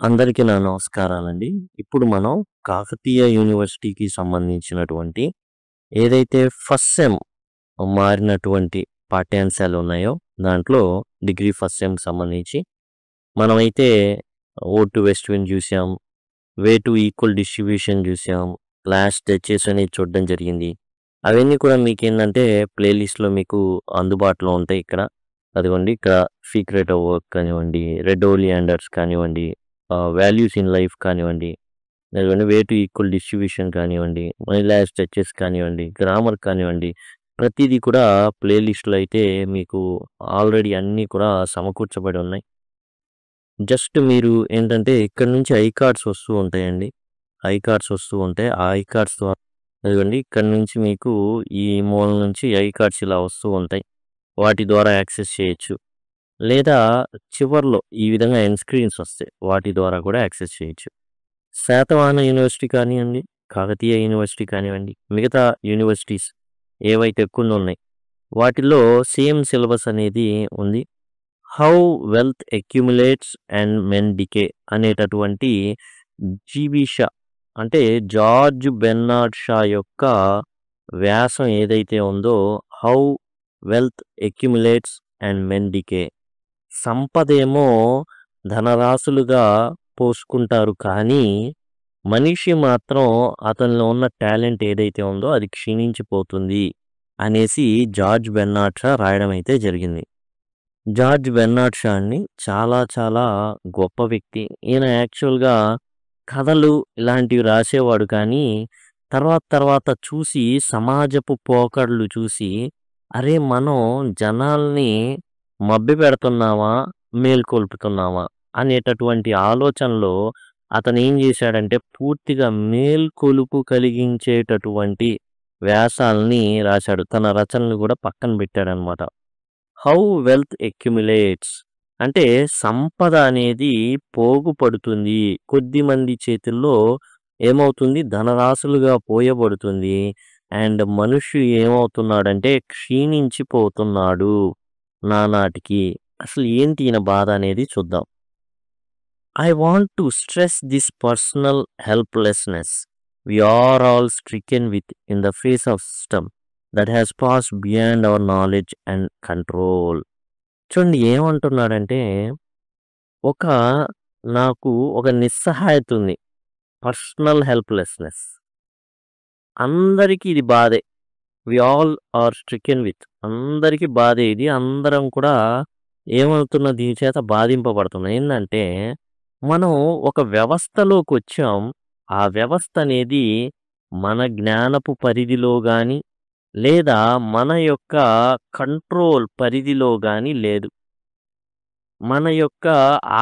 అందరికీ నా నమస్కారాలండి. ఇప్పుడు మనం కాకతీయ యూనివర్సిటీకి సంబంధించినటువంటి ఏదైతే ఫస్ట్ సెమ్ మారినటువంటి పాఠ్యాంశాలు ఉన్నాయో, దాంట్లో డిగ్రీ ఫస్ట్ సెమ్‌కి సంబంధించి మనమైతే ఓడ్ టు వెస్ట్ విండ్ చూసాం. వే టు ఈక్వల్ డిస్ట్రిబ్యూషన్ చూసాం. క్లాస్ టచెస్ అనేది చూడడం జరిగింది. అవన్నీ కూడా మీకేందంటే ప్లేలిస్ట్‌లో మీకు అందుబాటులో ఉంటాయి ఇక్కడ. అదిగోండి ఇక్కడ సీక్రెట్ ఆఫ్ వర్క్ కానివ్వండి, రెడ్ ఓలియాండర్స్ కానివ్వండి, వాల్యూస్ ఇన్ లైఫ్ కానివ్వండి, అదిగోండి వే టు ఈక్వల్ డిస్ట్రిబ్యూషన్ కానివ్వండి, మనీ లాస్ట్ టచెస్ కానివ్వండి, గ్రామర్ కానివ్వండి, ప్రతీదీ కూడా ప్లేలిస్ట్‌లో అయితే మీకు ఆల్రెడీ అన్నీ కూడా సమకూర్చబడి ఉన్నాయి. జస్ట్ మీరు ఏంటంటే ఇక్కడి నుంచి ఐ కార్డ్స్ వస్తూ ఉంటాయండి. ఐ కార్డ్స్ వస్తూ ఉంటాయి. ఆ ఐ కార్డ్స్ ద్వారా అదిగోండి ఇక్కడి నుంచి మీకు ఈ మూల నుంచి ఐ కార్డ్స్ ఇలా వస్తూ ఉంటాయి. వాటి ద్వారా యాక్సెస్ చేయొచ్చు. లేదా చివర్లో ఈ విధంగా ఎండ్ స్క్రీన్స్ వస్తాయి. వాటి ద్వారా కూడా యాక్సెస్ చేయొచ్చు. శాతవాహన యూనివర్సిటీ కానివ్వండి, కాకతీయ యూనివర్సిటీ కానివ్వండి, మిగతా యూనివర్సిటీస్ ఏవైతే కొన్నున్నాయి, వాటిల్లో సేమ్ సిలబస్ అనేది ఉంది. How wealth accumulates and men decay అనేటటువంటి జీబీ షా అంటే జార్జ్ బెర్నార్డ్ షా యొక్క వ్యాసం ఏదైతే ఉందో, how wealth accumulates and men decay, సంపదేమో ధనరాశులుగా పోసుకుంటారు కానీ మనిషి మాత్రం అతనిలో ఉన్న టాలెంట్ ఏదైతే ఉందో అది క్షీణించిపోతుంది అనేసి జార్జ్ బెర్నార్డ్ షా రాయడం అయితే జరిగింది. జార్జ్ బెర్నార్డ్ షా అండి చాలా చాలా గొప్ప వ్యక్తి. ఈయన యాక్చువల్‌గా కథలు ఇలాంటివి రాసేవాడు కానీ తర్వాత తర్వాత చూసి సమాజపు పోకడలు చూసి అరే! మనం జనాల్ని మభ్యపెడుతున్నామా? మేల్కొల్పుతున్నామా? అనేటటువంటి ఆలోచనలో అతనేం చేశాడంటే పూర్తిగా మేల్కొలుపు కలిగించేటటువంటి వ్యాసాల్ని రాశాడు. తన రచనలు కూడా పక్కన పెట్టాడనమాట. హౌ వెల్త్ అక్యుములేట్స్ అంటే సంపద అనేది పోగుపడుతుంది. కొద్దిమంది చేతుల్లో ఏమవుతుంది? ధనరాశులుగా పోయబడుతుంది. అండ్ మనిషి ఏమవుతున్నాడంటే క్షీణించిపోతున్నాడు నానాటికి. అసలు ఏంటి ఈయన బాధ అనేది చూద్దాం. I want to stress this personal helplessness we are all stricken with in the face of system that has passed beyond our knowledge and control. చూడండి ఏమంటున్నాడంటే ఒక నాకు ఒక నిస్సహాయత ఉంది. Personal helplessness. అందరికీ ఇది బాధే. We all are stricken with. అందరికీ బాధే ఇది. అందరం కూడా ఏమవుతున్న దీని చేత బాధింపబడుతున్నాం. ఏందంటే మనం ఒక వ్యవస్థలోకొచ్చాం. ఆ వ్యవస్థ అనేది మన జ్ఞానపు పరిధిలో గాని, లేదా మన యొక్క కంట్రోల్ పరిధిలో గాని లేదు. మన యొక్క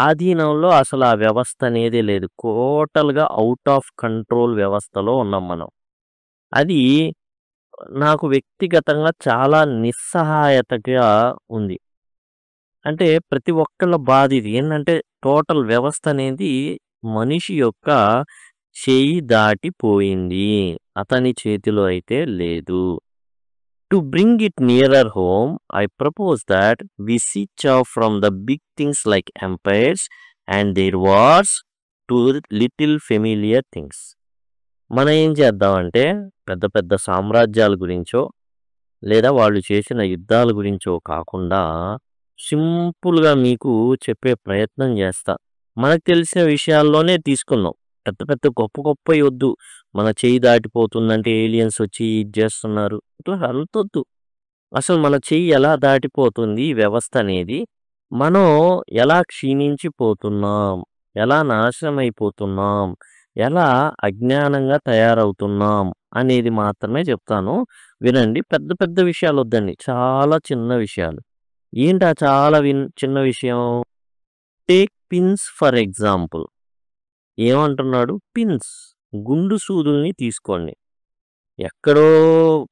ఆధీనంలో అసలు ఆ వ్యవస్థ అనేదే లేదు. టోటల్‌గా ఔట్ ఆఫ్ కంట్రోల్ వ్యవస్థలో ఉన్నాం మనం. అది నాకు వ్యక్తిగతంగా చాలా నిస్సహాయతగా ఉంది. అంటే ప్రతి ఒక్కళ్ళ బాధ ఇది. ఏందంటే టోటల్ వ్యవస్థ అనేది మనిషి యొక్క చెయ్యి దాటిపోయింది. అతని చేతిలో అయితే లేదు. To bring it nearer home, I propose that we switch off from the big things like empires and their wars to little familiar things. మనం ఏం చేద్దామంటే పెద్ద పెద్ద సామ్రాజ్యాల గురించో, లేదా వాళ్ళు చేసిన యుద్ధాల గురించో కాకుండా సింపుల్‌గా మీకు చెప్పే ప్రయత్నం చేస్తా. మనకు తెలిసిన విషయాల్లోనే తీసుకుందాం. పెద్ద పెద్ద గొప్ప గొప్పయి వద్దు. మన చెయ్యి దాటిపోతుందంటే ఏలియన్స్ వచ్చి ఇది చేస్తున్నారు. ఇట్లా అంతొద్దు. అసలు మన చెయ్యి ఎలా దాటిపోతుంది ఈ వ్యవస్థ అనేది, మనం ఎలా క్షీణించిపోతున్నాం, ఎలా నాశనమైపోతున్నాం, ఎలా అజ్ఞానంగా తయారవుతున్నాం అనేది మాత్రమే చెప్తాను. వినండి. పెద్ద పెద్ద విషయాలు వద్దండి. చాలా చిన్న విషయాలు. ఏంటా చాలా చిన్న విషయం? Take pins for example. ఏమంటున్నాడు? పిన్స్ గుండు సూదుల్ని తీసుకోండి. ఎక్కడో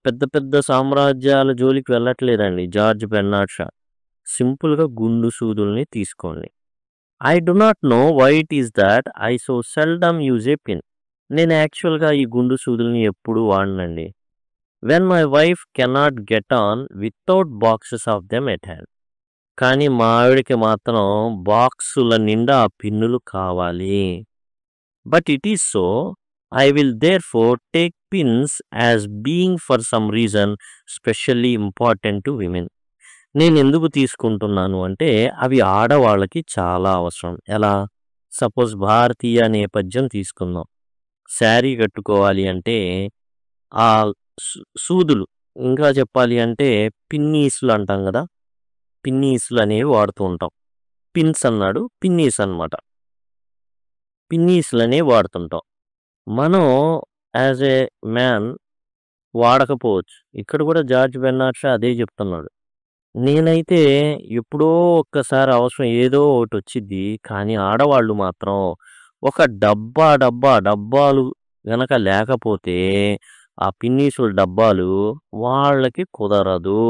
పెద్ద పెద్ద సామ్రాజ్యాల జోలికి వెళ్ళట్లేదండి జార్జ్ బెర్నార్డ్ షా. సింపుల్‌గా గుండు సూదుల్ని తీసుకోండి. I do not know why it is that I so seldom use a pin. నేను యాక్చువల్‌గా ఈ గుండు సూదుల్ని ఎప్పుడూ వాడనండి. When my wife cannot get on without boxes of them at hand. కానీ మా ఆవిడకి మాత్రం బాక్సుల నిండా ఆ పిన్నులు కావాలి. But it is so, I will therefore take pins as being for some reason specially important to women. నేనెందుకు తీసుకుంటున్నాను అంటే, అవి ఆడవాళ్ళకి చాలా అవసరం. ఎలా? సపోజ్ భారతీయ నేపథ్యం తీసుకుందాం. శారీ కట్టుకోవాలి అంటే ఆ సూదులు, ఇంకా చెప్పాలి అంటే పిన్నీస్‌లు అంటాం గదా! పిన్నీస్‌లు అనేవి వాడుతూ ఉంటాం. పిన్స్ అన్నాడు, పిన్నీస్ అనమాట. పిన్నీస్‌లనేవి వాడుతుంటాం. మనం యాజ్ ఎ మ్యాన్ వాడకపోవచ్చు. ఇక్కడ కూడా జార్జ్ బెర్నార్డ్ షా అదే చెప్తున్నాడు. నేనైతే ఎప్పుడో ఒక్కసారి అవసరం ఏదో ఒకటొచ్చిద్ది. కానీ ఆడవాళ్ళు మాత్రం ఒక డబ్బాలు గనక లేకపోతే ఆ పిన్నీసుల డబ్బాలు వాళ్ళకి కుదరదు.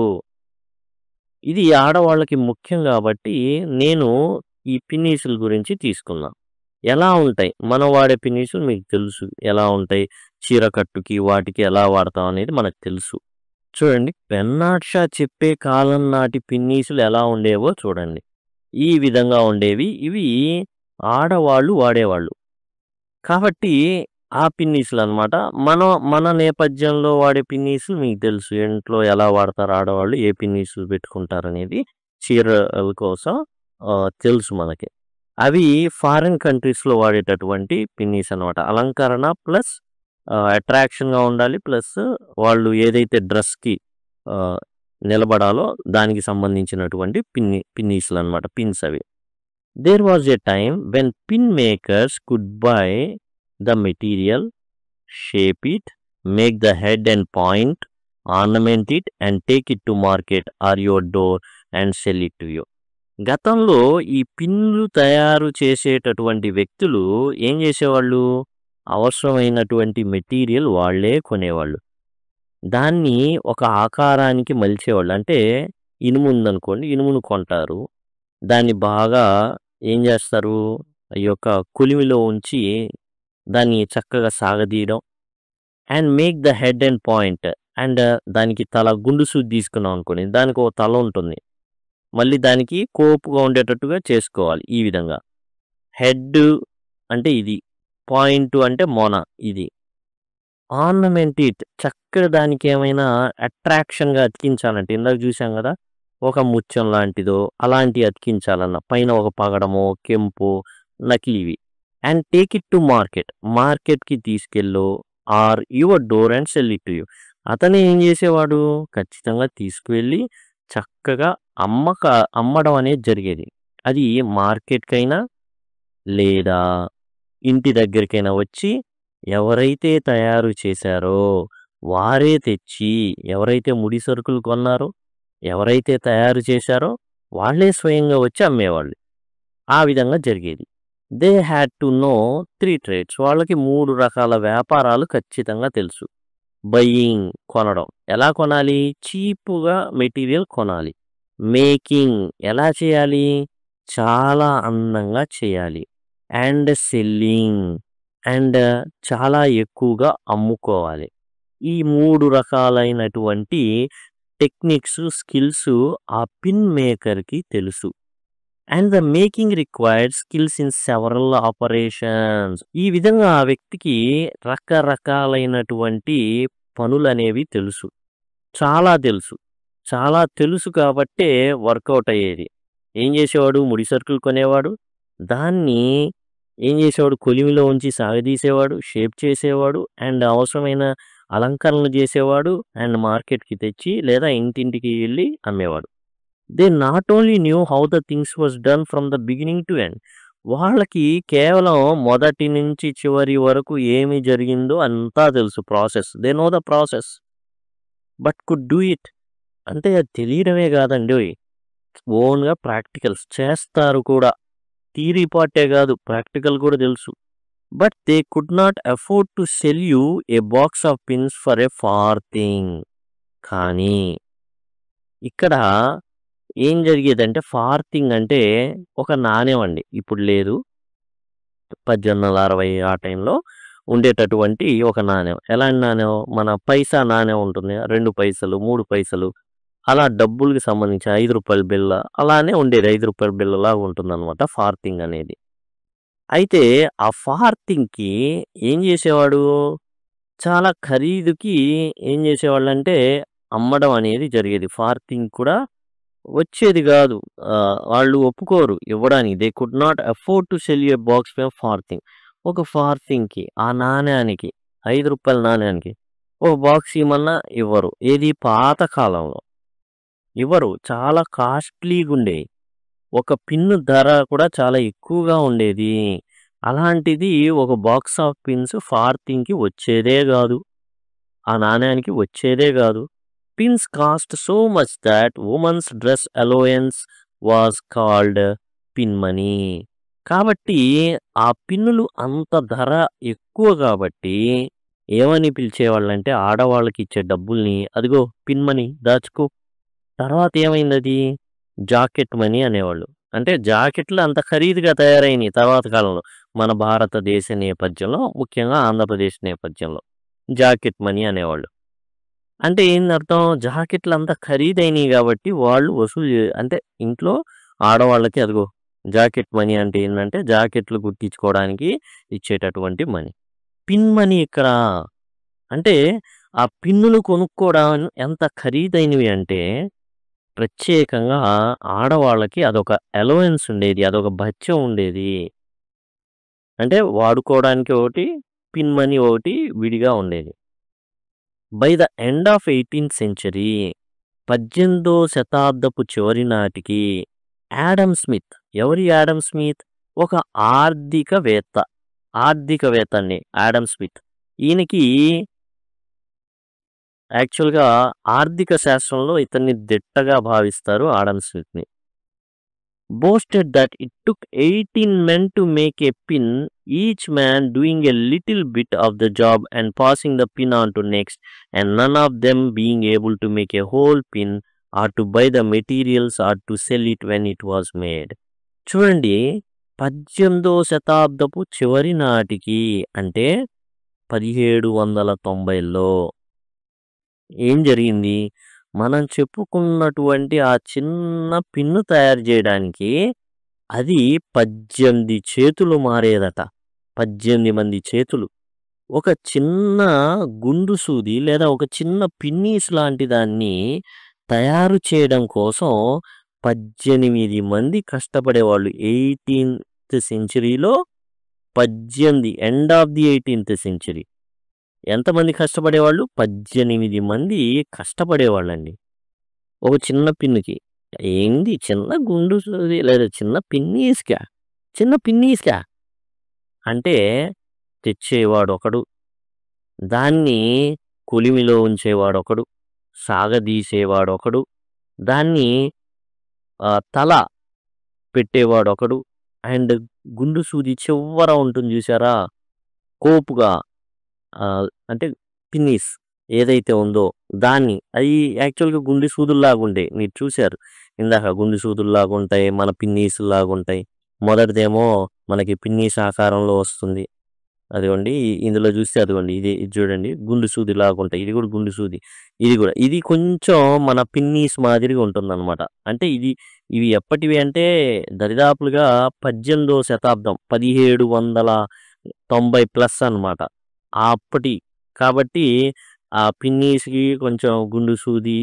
ఇది ఆడవాళ్ళకి ముఖ్యం గాబట్టి నేను ఈ పిన్నీసుల గురించి తీసుకున్నా. ఎలా ఉంటాయి? మనం వాడే పిన్నీసులు మీకు తెలుసు. ఎలా ఉంటాయి? చీర కట్టుకి వాటికి ఎలా వాడతాం అనేది మనకు తెలుసు. చూడండి, బెర్నార్డ్ షా చెప్పే కాలం నాటి పిన్నీసులు ఎలా ఉండేవో చూడండి. ఈ విధంగా ఉండేవి. ఇవి ఆడవాళ్ళు వాడేవాళ్ళు. కాబట్టి ఆ పిన్నీసులనమాట. మన నేపథ్యంలో వాడే పిన్నీసులు మీకు తెలుసు. ఇంట్లో ఎలా వాడతారు ఆడవాళ్ళు, ఏ పిన్నీసులు పెట్టుకుంటారనేది చీరల కోసం తెలుసు మనకి. అవి ఫారిన్ కంట్రీస్‌లో వాడేటటువంటి పిన్నీస్ అనమాట. అలంకరణ ప్లస్ అట్రాక్షన్‌గా ఉండాలి. ప్లస్ వాళ్ళు ఏదైతే డ్రెస్‌కి ఆహ్, నిలబడాలో దానికి సంబంధించినటువంటి పిన్నీసులనమాట. పిన్స్ అవి. There was a time when pin makers could buy the material, shape it, make the head and point, ornament it and take it to market or your door and sell it to you. గతంలో ఈ పిన్నులు తయారు చేసేటటువంటి వ్యక్తులు ఏం చేసేవాళ్ళు? అవసరమైనటువంటి material వాళ్ళే కొనేవాళ్ళు. దాన్ని ఒక ఆకారానికి మలిచేవాళ్ళు. అంటే ఇనుము ఉందనుకోండి, ఇనుమును కొంటారు. దాన్ని బాగా ఏం చేస్తారు? ఈ యొక్క కొలిమిలో ఉంచి దాన్ని చక్కగా సాగదీయడం and make the head and point and దానికి తల గుండు సూది తీసుకున్నాం అనుకోండి, దానికి ఒక తల ఉంటుంది. మళ్ళీ దానికి కోపుగా ఉండేటట్టుగా చేసుకోవాలి. ఈ విధంగా హెడ్ అంటే ఇది, పాయింట్ అంటే మొన ఇది. ఆర్నమెంట్ ఇట్ చక్కగా దానికి ఏమైనా అట్రాక్షన్‌గా అతికించాలంటే ఇందాక చూసాం కదా! ఒక ముత్యం లాంటిదో అలాంటివి అతికించాలన్న పైన ఒక పగడమో, కెంపో, నకిలీవి. అండ్ టేక్ ఇట్ టు మార్కెట్‌కి తీసుకెళ్ళో or your door and sell it to you. అతను ఏం చేసేవాడు? ఖచ్చితంగా తీసుకువెళ్ళి చక్కగా అమ్మడం అనేది జరిగేది. అది మార్కెట్‌కైనా లేదా ఇంటి దగ్గరికైనా వచ్చి ఎవరైతే తయారు చేశారో వారే తెచ్చి, ఎవరైతే ముడి సరుకులు కొన్నారో, ఎవరైతే తయారు చేశారో వాళ్ళే స్వయంగా వచ్చి అమ్మేవాళ్ళు. ఆ విధంగా జరిగేది. They had to know 3 trades. వాళ్ళకి 3 రకాల వ్యాపారాలు ఖచ్చితంగా తెలుసు. బయింగ్ కొనడం. ఎలా కొనాలి? చీప్‌గా మెటీరియల్ కొనాలి. మేకింగ్ ఎలా చేయాలి? చాలా అందంగా చేయాలి. అండ్ సెల్లింగ్ అండ్ చాలా ఎక్కువగా అమ్ముకోవాలి. ఈ 3 రకాలైనటువంటి టెక్నిక్స్, స్కిల్స్ ఆ పిన్ మేకర్‌కి తెలుసు. And the making required skills in several operations. ఈ విధంగా ఆ వ్యక్తికి రకరకాలైనటువంటి పనులనేవి తెలుసు. చాలా తెలుసు. చాలా తెలుసు కాబట్టే వర్కౌట్ అయ్యేది. ఏం చేసేవాడు? ముడి సరుకులు కొనేవాడు. దాన్ని ఏం చేసేవాడు? కొలిమిలో ఉంచి సాగదీసేవాడు, షేప్ చేసేవాడు అండ్ అవసరమైన అలంకరణలు చేసేవాడు అండ్ మార్కెట్‌కి తెచ్చి లేదా ఇంటింటికి వెళ్ళి అమ్మేవాడు. They not only knew how the things was done from the beginning to end. వాళ్ళకి కేవలం మొదటి నుంచి చివరి వరకు ఏమి జరిగిందో అంతా తెలుసు process. They know the process. But could do it. అంటే అది తెలియడమే కాదండోయ్! ఓన్‌గా ప్రాక్టికల్స్ చేస్తారు కూడా. థియరీ పార్టే కాదు, ప్రాక్టికల్ కూడా తెలుసు. But they could not afford to sell you a box of pins for a farthing. కానీ ఇక్కడ ఏం జరిగేదంటే ఫార్తింగ్ అంటే ఒక నాణెం అండి. ఇప్పుడు లేదు. 1860 ఆ టైంలో ఉండేటటువంటి ఒక నాణెం. ఎలాంటి నాణెం? మన పైసా నాణెం ఉంటుంది. 2 పైసలు, 3 పైసలు అలా డబ్బులకి సంబంధించి రూ. 5 బిళ్ళ అలానే ఉండేది. రూ. 5 బిళ్ళలాగా ఉంటుందన్నమాట ఫార్తింగ్ అనేది. అయితే ఆ ఫార్తింగ్‌కి ఏం చేసేవాడు? చాలా ఖరీదుకి ఏం చేసేవాళ్ళంటే అమ్మడం అనేది జరిగేది. ఫార్తింగ్ కూడా వచ్చేది గాదు. వాళ్ళు ఒప్పుకోరు ఇవ్వడానికి. They could not afford to sell a box for farthing. ఒక ఫార్తింగ్‌కి ఆ నాణేనికి రూ. 5 నాణేనికి ఒక బాక్స్ ఇయ్యమన్నా ఇవ్వరు. ఏది పాత కాలంలో. ఇవ్వరు. చాలా కాస్ట్‌లీగుండేయి. ఒక పిన్ను ధర కూడా చాలా ఎక్కువగా ఉండేది. అలాంటిది ఒక బాక్స్ ఆఫ్ పిన్స్ ఫార్తింగ్‌కి వచ్చేదే గాదు. ఆ నాణేనికి వచ్చేదే గాదు. Pins cost so much that woman's dress allowance was called pin money. కాబట్టి ఆ పిన్నులు అంత ధర ఎక్కువ కాబట్టి ఏమని పిలిచేవాళ్ళంటే ఆడవాళ్ళకిచ్చే డబ్బుల్ని అదిగో పిన్ మనీ దాచుకో. తర్వాత ఏమైందది? జాకెట్ మనీ అనేవాళ్ళు. అంటే జాకెట్లు అంత ఖరీదుగా తయారైనయి తర్వాత కాలంలో. మన భారతదేశ నేపథ్యంలో ముఖ్యంగా ఆంధ్రప్రదేశ్ నేపథ్యంలో. జాకెట్ మనీ అనేవాళ్ళు. అంటే ఏందర్థం? జాకెట్లు అంత ఖరీదైనయి గాబట్టి వాళ్ళు వసూలు అంటే ఇంట్లో ఆడవాళ్ళకి అదిగో జాకెట్ మనీ అంటే ఏందంటే జాకెట్లు కుట్టించుకోవడానికి ఇచ్చేటటువంటి మనీ. పిన్ మనీ ఇక్కడ అంటే ఆ పిన్నులు కొనుక్కోవడం ఎంత ఖరీదైనవి అంటే ప్రత్యేకంగా ఆడవాళ్ళకి అదొక అలవెన్స్ ఉండేది. అదొక భత్యం ఉండేది. అంటే వాడుకోవడానికి ఒకటి, పిన్ మనీ ఒకటి విడిగా ఉండేది. బై ద ఎండ్ ఆఫ్ 18థ్ సెంచరీ 18వ శతాబ్దపు చివరి నాటికి యాడమ్ స్మిత్ ఎవరి యాడమ్ స్మిత్? ఒక ఆర్థికవేత్త. ఆర్థికవేత్త అండి యాడమ్ స్మిత్. ఈయనకి యాక్చువల్‌గా ఆర్థిక శాస్త్రంలో ఇతన్ని దిట్టగా భావిస్తారు Adam స్మిత్‌ని. boasted that it took 18 men to make a pin, each man doing a little bit of the job and passing the pin on to next, and none of them being able to make a whole pin or to buy the materials or to sell it when it was made. చూడండి 18వ శతాబ్దపు చివరి నాటికి అంటే 1790లో ఏం జరిగింది? మనం చెప్పుకున్నటువంటి ఆ చిన్న పిన్ను తయారు చేయడానికి అది 18 చేతులు మారేదట. 18 మంది చేతులు. ఒక చిన్న గుండు సూది లేదా ఒక చిన్న పిన్నీస్ లాంటి దాన్ని తయారు చేయడం కోసం 18 మంది కష్టపడేవాళ్ళు. 18థ్ సెంచరీలో 18 ఎండ్ ఆఫ్ ది 18థ్ సెంచరీ. ఎంతమంది కష్టపడేవాళ్ళు? 18 మంది కష్టపడేవాళ్ళండి. ఒక చిన్న పిన్నుకి. ఏంది చిన్న గుండు సూది లేదా చిన్న పిన్నీస్‌కా? చిన్న పిన్నీస్‌కా? అంటే తెచ్చేవాడొకడు. దాన్ని కొలిమిలో ఉంచేవాడొకడు. సాగదీసేవాడొకడు. దాన్ని తల పెట్టేవాడొకడు. అండ్ గుండు సూది చివ్వర ఉంటుంది చూసారా? కోపుగా అంటే పిన్నీస్ ఏదైతే ఉందో దాన్ని అది యాక్చువల్‌గా గుండు సూదుల్లాగుంటాయి. మీరు చూసారు. ఇందాక గుండు సూదుల్లాగుంటాయి. మన పిన్నీసుల్లాగుంటాయి. మొదటిదేమో మనకి పిన్నీస్ ఆకారంలో వస్తుంది. అదిగోండి ఇందులో చూస్తే అదిగోండి ఇది చూడండి గుండు సూదిలాగుంటాయి. ఇది కూడా గుండు సూది. ఇది కూడా. ఇది కొంచెం మన పిన్నీస్ మాదిరిగా ఉంటుందన్నమాట. అంటే ఇవి ఎప్పటివి అంటే దరిదాపులుగా 18వ శతాబ్దం 1790 ప్లస్ అన్నమాట. అప్పటి కాబట్టి ఆ పిన్నీస్‌కి కొంచెం గుండు సూది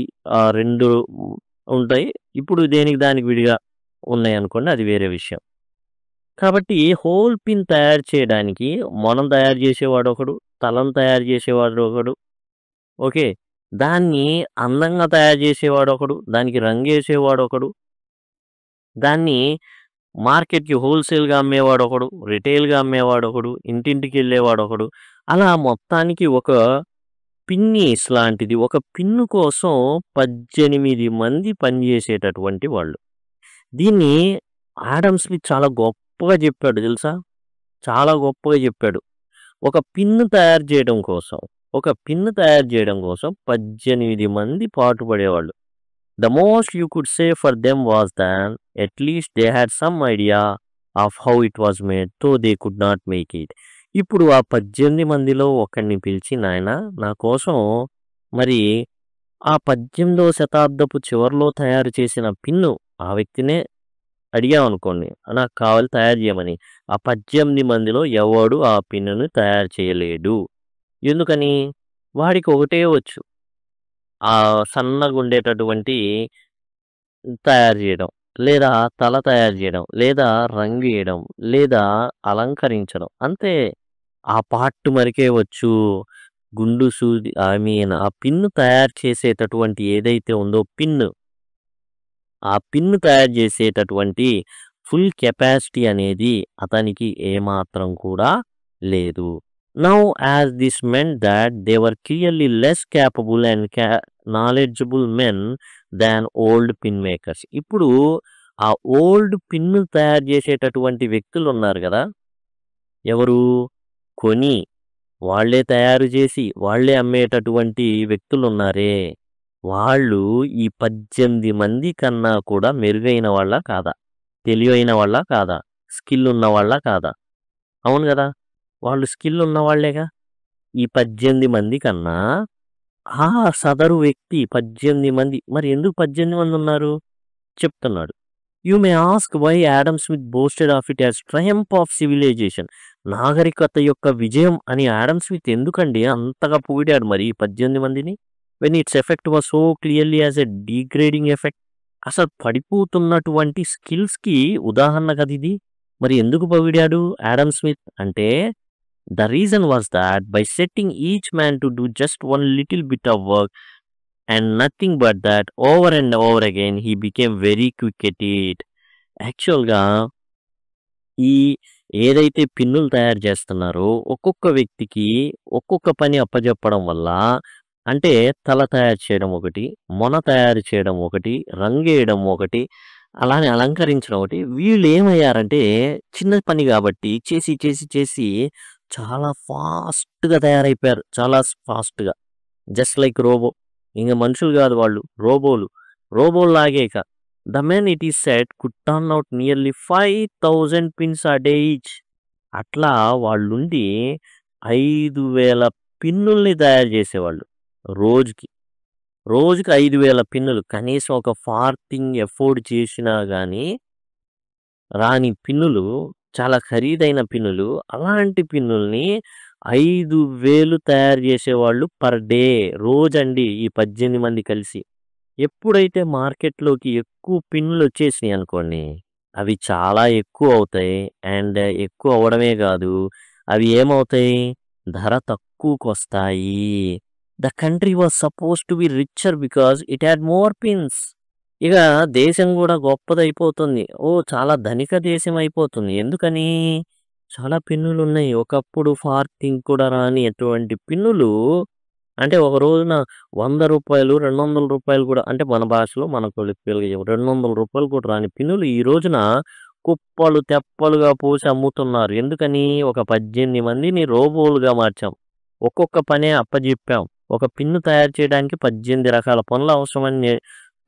2 ఉంటాయి. ఇప్పుడు దేనికి దానికి విడిగా ఉన్నాయనుకోండి అది వేరే విషయం. కాబట్టి హోల్ పిన్ తయారు చేయడానికి మొనం తయారు చేసేవాడొకడు, తలను తయారు చేసేవాడొకడు. ఓకే. దాన్ని అందంగా తయారు చేసేవాడొకడు, దానికి రంగేసేవాడొకడు, దాన్ని మార్కెట్‌కి హోల్‌సేల్‌గా అమ్మేవాడొకడు, రిటైల్‌గా అమ్మేవాడొకడు, ఇంటింటికెళ్ళేవాడొకడు. అలా మొత్తానికి ఒక పిన్నీస్ లాంటిది ఒక పిన్ను కోసం 18 మంది పనిచేసేటటువంటి వాళ్ళు. దీన్ని ఆడమ్ స్మిత్ చాలా గొప్పగా చెప్పాడు తెలుసా? చాలా గొప్పగా చెప్పాడు. ఒక పిన్ను తయారు చేయడం కోసం, ఒక పిన్ను తయారు చేయడం కోసం 18 మంది పాటుపడేవాళ్ళు. The most you could say for them was that at least they had some idea of how it was made, though they could not make it. ఇప్పుడు ఆ 18 మందిలో ఒకడిని పిలిచి నాయనా నా కోసం మరి ఆ 18వ శతాబ్దపు చివర్లో తయారు చేసిన పిన్ను ఆ వ్యక్తినే అడిగామనుకోండి, నాకు కావాలి తయారు చేయమని. ఆ 18 మందిలో ఎవడు ఆ పిన్నుని తయారు చేయలేడు. ఎందుకని? వాడికి ఒకటే వచ్చు. ఆ సన్నగుండేటటువంటి తయారు చేయడం, లేదా తల తయారు చేయడం, లేదా రంగేయడం, లేదా అలంకరించడం. అంతే. ఆ పార్ట్ వరకే వచ్చు. గుండు సూది ఆ పిన్ను తయారు చేసేటటువంటి ఏదైతే ఉందో ఆ పిన్ను తయారు చేసేటటువంటి ఫుల్ కెపాసిటీ అనేది అతనికి ఏమాత్రం కూడా లేదు. Now as this meant that they were clearly less capable and knowledgeable men than old pin makers. ఇప్పుడు ఆ ఓల్డ్ పిన్ను తయారు చేసేటటువంటి వ్యక్తులు ఉన్నారు కదా, ఎవరు? కొని వాళ్ళే తయారు చేసి వాళ్ళే అమ్మేటటువంటి వ్యక్తులు ఉన్నారే, వాళ్ళు ఈ 18 మంది కన్నా కూడా మెరుగైన వాళ్ళ కాదా? తెలివైన వాళ్ళ కాదా? స్కిల్ ఉన్న వాళ్ళ కాదా? అవును కదా, వాళ్ళు స్కిల్ ఉన్న వాళ్ళేగా. ఈ 18 మంది కన్నా ఆ సదరు వ్యక్తి 18 మంది, మరి ఎందుకు 18 మంది ఉన్నారు చెప్తున్నాడు. You may ask why Adam Smith boasted of it as triumph of civilisation. నాగరికత యొక్క విజయం అని ఆడమ్ స్మిత్ ఎందుకండి అంతగా పొగిడాడు మరి ఈ 18 మందిని? When its effect was so clearly as a degrading effect. అసలు పడిపోతున్నటువంటి స్కిల్స్కి ఉదాహరణ కదా ఇది. మరి ఎందుకు పొగిడాడు ఆడమ్ స్మిత్ అంటే, the reason was that by setting each man to do just one little bit of work and nothing but that over and over again he became very quick at it. యాక్చువల్గా ఈ ఏదైతే పిన్నులు తయారు చేస్తున్నారో ఒక్కొక్క వ్యక్తికి ఒక్కొక్క పని అప్పజెప్పడం వల్ల, అంటే తల తయారు చేయడం ఒకటి, మొన తయారు చేయడం ఒకటి, రంగేయడం ఒకటి, అలానే అలంకరించడం ఒకటి, వీళ్ళు ఏమయ్యారంటే చిన్న పని కాబట్టి చేసి చేసి చేసి చాలా ఫాస్ట్గా తయారైపోయారు. చాలా ఫాస్ట్గా, జస్ట్ లైక్ రోబో. ఇంక మనుషులు కాదు వాళ్ళు, రోబోలు. రోబోల్లాగే ఇక. The men it is set could turn out nearly 5000 pins ఆ డే ఈచ్. అట్లా వాళ్ళుండి 5000 పిన్నుల్ని తయారు చేసేవాళ్ళు రోజుకి. రోజుకి 5000 పిన్నులు. కనీసం ఒక ఫార్తింగ్ ఎఫోర్డ్ చేసినా కానీ రాని పిన్నులు, చాలా ఖరీదైన పిన్నులు. అలాంటి పిన్నుల్ని 5000 తయారు చేసేవాళ్ళు పర్ డే, రోజండి ఈ 18 మంది కలిసి. ఎప్పుడైతే మార్కెట్లోకి ఎక్కువ పిన్నులు వచ్చేసినాయి అనుకోండి, అవి చాలా ఎక్కువ అవుతాయి. అండ్ ఎక్కువ అవ్వడమే కాదు, అవి ఏమవుతాయి, ధర తక్కువకు వస్తాయి. The country was suppose to be richer because it had more pins. ఇక దేశం కూడా గొప్పదైపోతుంది. చాలా ధనిక దేశం అయిపోతుంది. ఎందుకని? చాలా పిన్నులు ఉన్నాయి. ఒకప్పుడు ఫార్తింగ్ కూడా రాని ఎటువంటి పిన్నులు, అంటే ఒక రోజున రూ. 100, రూ. 200 కూడా, అంటే మన భాషలో మనకు రూ. 200 కూడా రాని పిన్నులు ఈ రోజున కుప్పలు తెప్పలుగా పోసి అమ్ముతున్నారు. ఎందుకని? ఒక 18 మందిని రోబోలుగా మార్చాం. ఒక్కొక్క పనే అప్పజెప్పాం. ఒక పిన్ను తయారు చేయడానికి 18 రకాల పనులు అవసరమని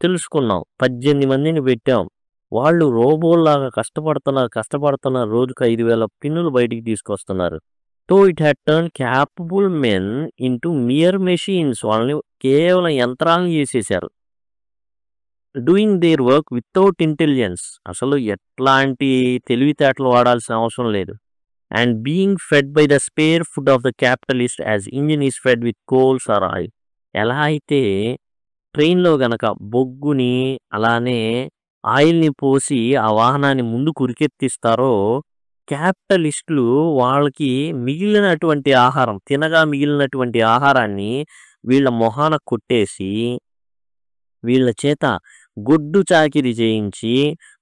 తెలుసుకున్నాం. 18 మందిని పెట్టాం. వాళ్ళు రోబోల్లాగా కష్టపడుతున్నారు. రోజుకు 5000 పిన్నులు బయటికి తీసుకొస్తున్నారు. So it had turn capable men into mere machines. వాళ్ళని కేవలం యంత్రాలను చేసేశారు. Doing their work without intelligence. అసలు ఎట్లాంటి తెలివితేటలు వాడాల్సిన అవసరం లేదు. And being fed by the spare food of the capitalist as engine is fed with coals or oil. ఎలా అయితే ట్రైన్లో గనక బొగ్గుని అలానే ఆయిల్ని పోసి ఆ వాహనాన్ని ముందుకు ఉరికెత్తిస్తారో, క్యాపిటలిస్టులు వాళ్ళకి మిగిలినటువంటి ఆహారం, తినగా మిగిలినటువంటి ఆహారాన్ని వీళ్ళ మొహాన కొట్టేసి వీళ్ళ చేత గొడ్డు చాకిరి చేయించి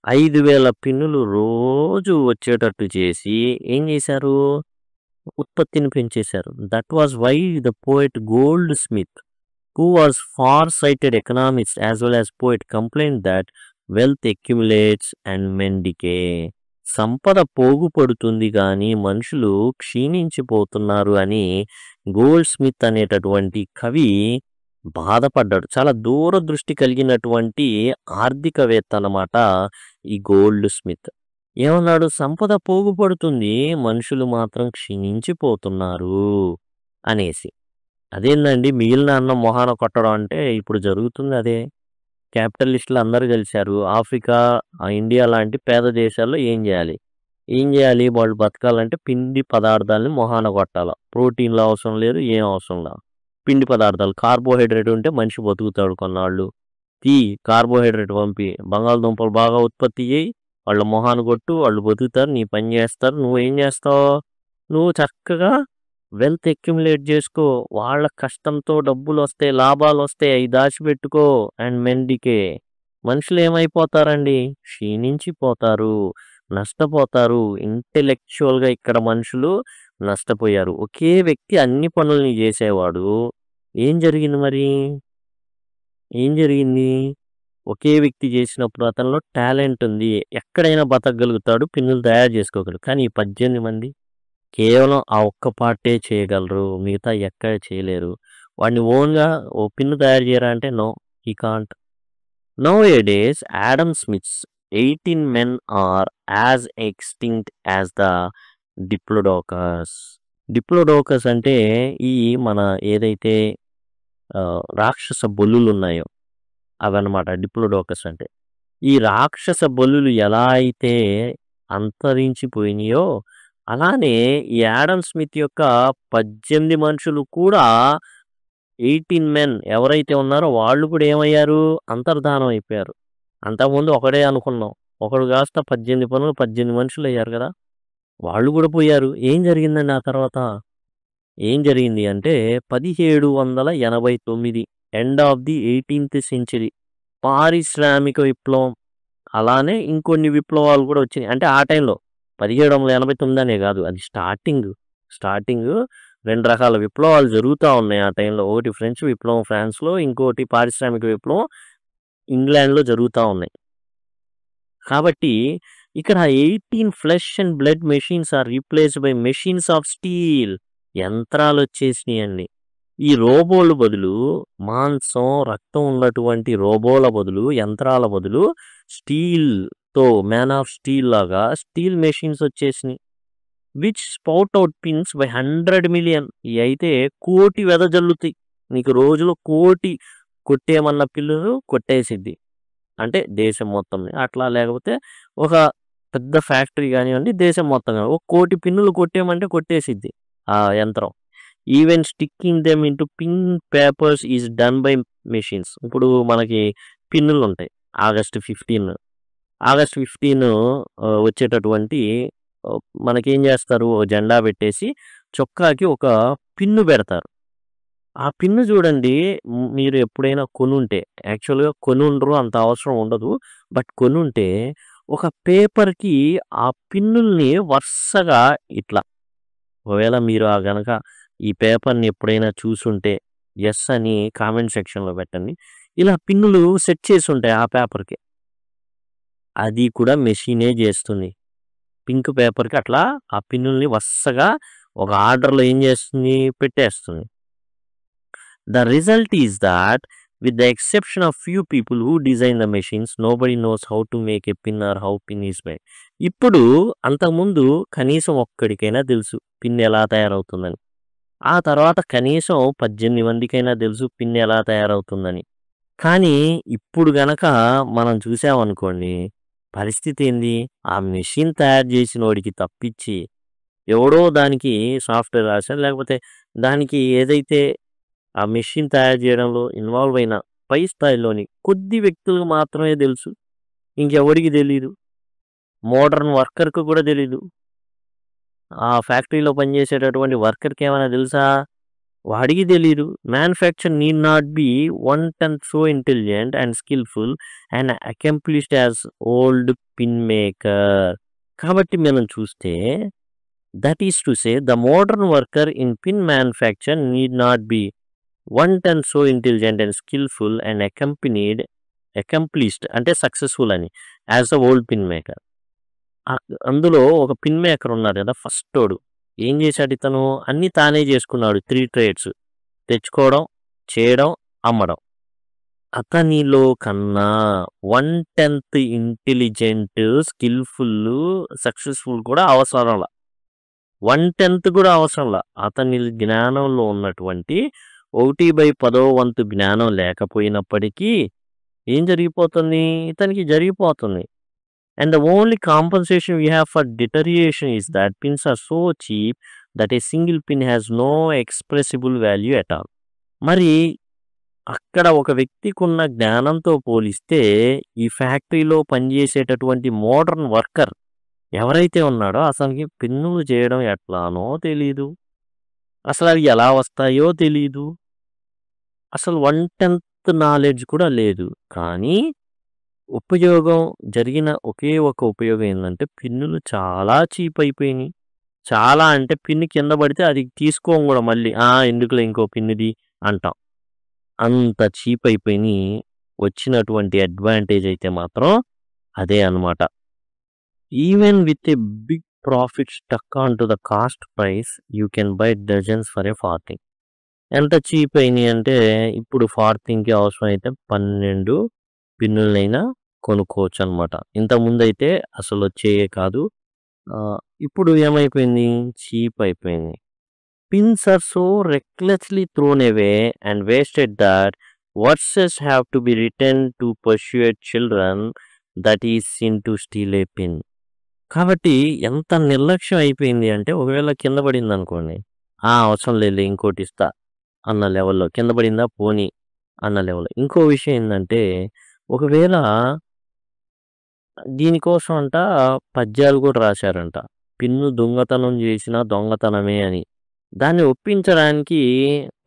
5000 పిన్నులు రోజు వచ్చేటట్టు చేసి ఏం చేశారు? ఉత్పత్తిని పెంచేశారు. That was why the poet Goldsmith, who was far-sighted economist as well as poet, complained that wealth accumulates and men decay. సంపద పోగుపడుతుంది కానీ మనుషులు క్షీణించిపోతున్నారు అని గోల్డ్ స్మిత్ అనేటటువంటి కవి బాధపడ్డాడు. చాలా దూరదృష్టి కలిగినటువంటి ఆర్థికవేత్త అన్నమాట ఈ గోల్డ్ స్మిత్. ఏమన్నాడు? సంపద పోగుపడుతుంది, మనుషులు మాత్రం క్షీణించిపోతున్నారు అనేసి. అదేందండి మిగిలిన అన్నం మొహాన కొట్టడం అంటే ఇప్పుడు జరుగుతుంది అదే. క్యాపిటలిస్టులు అందరూ కలిశారు. ఆఫ్రికా, ఇండియా లాంటి పేద దేశాల్లో ఏం చేయాలి? ఏం చేయాలి? వాళ్ళు బతకాలంటే పిండి పదార్థాలని మొహాన కొట్టాల. ప్రోటీన్లు అవసరం లేదు, ఏం అవసరం లేదు. పిండి పదార్థాలు కార్బోహైడ్రేట్ ఉంటే మనిషి బతుకుతాడు కొన్నాళ్ళు. కార్బోహైడ్రేట్ పంపి బంగాళదుంపలు బాగా ఉత్పత్తి చేయి, వాళ్ళ మొహాన కొట్టు, వాళ్ళు బతుకుతారు, నీ పని చేస్తారు. నువ్వేం చేస్తావు? నువ్వు చక్కగా వెల్త్ అక్యుములేట్ చేసుకో. వాళ్ళ కష్టంతో డబ్బులు వస్తాయి, లాభాలు వస్తాయి, అవి దాచిపెట్టుకో. అండ్ మెండికే మనుషులు ఏమైపోతారండి? క్షీణించిపోతారు, నష్టపోతారు. ఇంటెలెక్చువల్గా ఇక్కడ మనుషులు నష్టపోయారు. ఒకే వ్యక్తి అన్ని పనుల్ని చేసేవాడు. ఏం జరిగింది మరి? ఏం జరిగింది? ఒకే వ్యక్తి చేసినప్పుడు అతనిలో టాలెంట్ ఉంది, ఎక్కడైనా బతకగలుగుతాడు, పిన్నులు తయారు చేసుకోగలరు. కానీ ఈ 18 మంది కేవలం ఆ ఒక్క పార్టే చేయగలరు, మిగతా ఎక్కడ చేయలేరు. వాడిని ఓన్గా ఓ పిన్ను తయారు చేయరా అంటే no, he can't. Nowadays Adam Smith's 18 men are as extinct as the diplodocus. Diplodocus అంటే ఈ మన ఏదైతే రాక్షస బొల్లులు ఉన్నాయో అవన్నమాట డిప్లోడోకస్ అంటే. ఈ రాక్షస బొల్లులు ఎలా అయితే అంతరించిపోయినాయో అలానే ఈ యాడమ్ స్మిత్ యొక్క 18 మనుషులు కూడా 18 men ఎవరైతే ఉన్నారో వాళ్ళు కూడా ఏమయ్యారు? అంతర్ధానం అయిపోయారు. అంతకుముందు ఒకడే అనుకున్నాం, ఒకడు కాస్త 18 పనులు 18 మనుషులు అయ్యారు కదా, వాళ్ళు కూడా పోయారు. ఏం జరిగిందండి ఆ తర్వాత? ఏం జరిగింది అంటే 1789 end of the 18th century పారిశ్రామిక విప్లవం. అలానే ఇంకొన్ని విప్లవాలు కూడా వచ్చినాయి. అంటే ఆ టైంలో 1789 అనే కాదు, అది స్టార్టింగ్ 2 రకాల విప్లవాలు జరుగుతూ ఉన్నాయి ఆ టైంలో. ఒకటి ఫ్రెంచ్ విప్లవం ఫ్రాన్స్లో, ఇంకోటి పారిశ్రామిక విప్లవం ఇంగ్లాండ్లో జరుగుతూ ఉన్నాయి. కాబట్టి ఇక్కడ 18 flesh and blood machines are replaced by machines of steel. యంత్రాలు వచ్చేసినాయండి. ఈ రోబోల బదులు, మాంసం రక్తం ఉన్నటువంటి రోబోల బదులు, యంత్రాల బదులు స్టీల్తో మ్యాన్ ఆఫ్ స్టీల్ లాగా స్టీల్ మెషిన్స్ వచ్చేసినాయి. Which spout out pins by 100 million. ఇవి అయితే కోటి వెదజల్లుతాయి. నీకు రోజులో కోటి కొట్టేమన్న పిల్లులు కొట్టేసిద్ది. అంటే దేశం మొత్తం అట్లా, లేకపోతే ఒక పెద్ద ఫ్యాక్టరీ కానివ్వండి, దేశం మొత్తం కానీ 1 కోటి పిన్నులు కొట్టేయమంటే కొట్టేసిద్ది ఆ యంత్రం. Even sticking them into pin papers is done by machines. ఇప్పుడు మనకి పిన్నులు ఉంటాయి. ఆగస్ట్ 15 వచ్చేటటువంటి మనకేం చేస్తారు? జెండా పెట్టేసి చొక్కాకి ఒక పిన్ను పెడతారు. ఆ పిన్ను చూడండి, మీరు ఎప్పుడైనా కొనుంటే, యాక్చువల్గా కొనుండ్రు, అంత అవసరం ఉండదు, బట్ కొనుంటే ఒక పేపర్కి ఆ పిన్నుల్ని వరుసగా ఇట్లా, ఒకవేళ మీరు గనక ఈ పేపర్ని ఎప్పుడైనా చూసుంటే ఎస్ అని కామెంట్ సెక్షన్లో పెట్టండి. ఇలా పిన్నులు సెట్ చేసి ఉంటాయి ఆ పేపర్కి. అది కూడా మెషినే చేస్తుంది. పింక్ పేపర్కి అట్లా ఆ పిన్నుల్ని వరుసగా ఒక ఆర్డర్లో ఏం చేస్తుంది? పెట్టేస్తుంది. The result is that, with the exception of few people who design the machines, nobody knows how to make a pin or how pin is made. ఇప్పుడు అంతకుముందు కనీసం ఒక్కడికైనా తెలుసు పిన్ ఎలా తయారవుతుందని. ఆ తర్వాత కనీసం 18 మందికైనా తెలుసు పిన్ ఎలా తయారవుతుందని. కానీ ఇప్పుడు గనక మనం చూసామనుకోండి, పరిస్థితి ఏంది? ఆ మెషిన్ తయారు చేసిన వాడికి తప్పించి ఎవడో దానికి సాఫ్ట్వేర్ రాశాడు, లేకపోతే దానికి ఏదైతే ఆ మెషిన్ తయారు చేయడంలో ఇన్వాల్వ్ అయిన పై స్థాయిలోని కొద్ది వ్యక్తులకు మాత్రమే తెలుసు. ఇంకెవరికి తెలీదు. మోడర్న్ వర్కర్కు కూడా తెలీదు. ఆ ఫ్యాక్టరీలో పనిచేసేటటువంటి వర్కర్కి ఏమైనా తెలుసా? వాడికి తెలీదు. Manufacture need not be 1/10 so intelligent and skilful and accomplished as old pin maker. కాబట్టి మనం చూస్తే, that is to say the modern worker in pin manufacture need not be 1/10 so intelligent and skilful and accomplished అంటే successful అని as the old pin maker. అందులో ఒక pin maker ఉన్నారు కదా, first వాడు ఏం చేశాడు? ఇతను అన్ని తానే చేసుకున్నాడు. 3 trades: తెచ్చుకోవడం, చేయడం, అమ్మడం. అతనిలో కన్నా 1/10 ఇంటెలిజెంట్, స్కిల్ఫుల్, సక్సెస్ఫుల్ కూడా అవసరంలా. 1/10 కూడా అవసరంలా. అతని జ్ఞానంలో ఉన్నటువంటి 1/10వ వంతు జ్ఞానం లేకపోయినప్పటికీ ఏం జరిగిపోతుంది? ఇతనికి జరిగిపోతుంది. And the only compensation we have for deterioration is that pins are so cheap that a single pin has no expressible value at all. మరి అక్కడ ఒక వ్యక్తికున్న జ్ఞానంతో పోలిస్తే ఈ ఫ్యాక్టరీలో పనిచేసేటటువంటి మోడర్న్ వర్కర్ ఎవరైతే ఉన్నాడో అతనికి పిన్నులు చేయడం ఎట్లానో తెలీదు. అసలు అవి ఎలా వస్తాయో తెలీదు. అసలు 1/10 నాలెడ్జ్ కూడా లేదు. కానీ ఉపయోగం జరిగిన ఒకే ఒక ఉపయోగం ఏందంటే పిన్నులు చాలా చీప్ అయిపోయినాయి. చాలా అంటే పిన్ కింద పడితే అది తీసుకోం కూడా మళ్ళీ. ఎందుకులే ఇంకో పిన్నుది అంటాం. అంత చీప్ అయిపోయినాయి. వచ్చినటువంటి అడ్వాంటేజ్ అయితే మాత్రం అదే అన్నమాట. Even with a big profit stuck on to the cost price you can buy dozens for a farthing. ఎంత చీప్ అయినాయి అంటే ఇప్పుడు ఫార్తింగ్కి అవసరం అయితే 12 పిన్నులైనా కొనుక్కోవచ్చు అనమాట. ఇంతకుముందు అయితే అసలు వచ్చేయే కాదు. ఇప్పుడు ఏమైపోయింది? చీప్ అయిపోయింది. Pins are so recklessly thrown away and wasted that verses have to be return to pursuit children that is sin to steal a pin. కాబట్టి ఎంత నిర్లక్ష్యం అయిపోయింది అంటే ఒకవేళ కింద పడింది అనుకోండి, అవసరం లేదు ఇంకోటి ఇస్తా అన్న లెవెల్లో, కింద పడిందా పోనీ అన్న లెవెల్లో. ఇంకో విషయం ఏంటంటే ఒకవేళ దీనికోసం అంట పద్యాలు కూడా రాశారంట. పిన్ను దొంగతనం చేసిన దొంగతనమే అని. దాన్ని ఒప్పించడానికి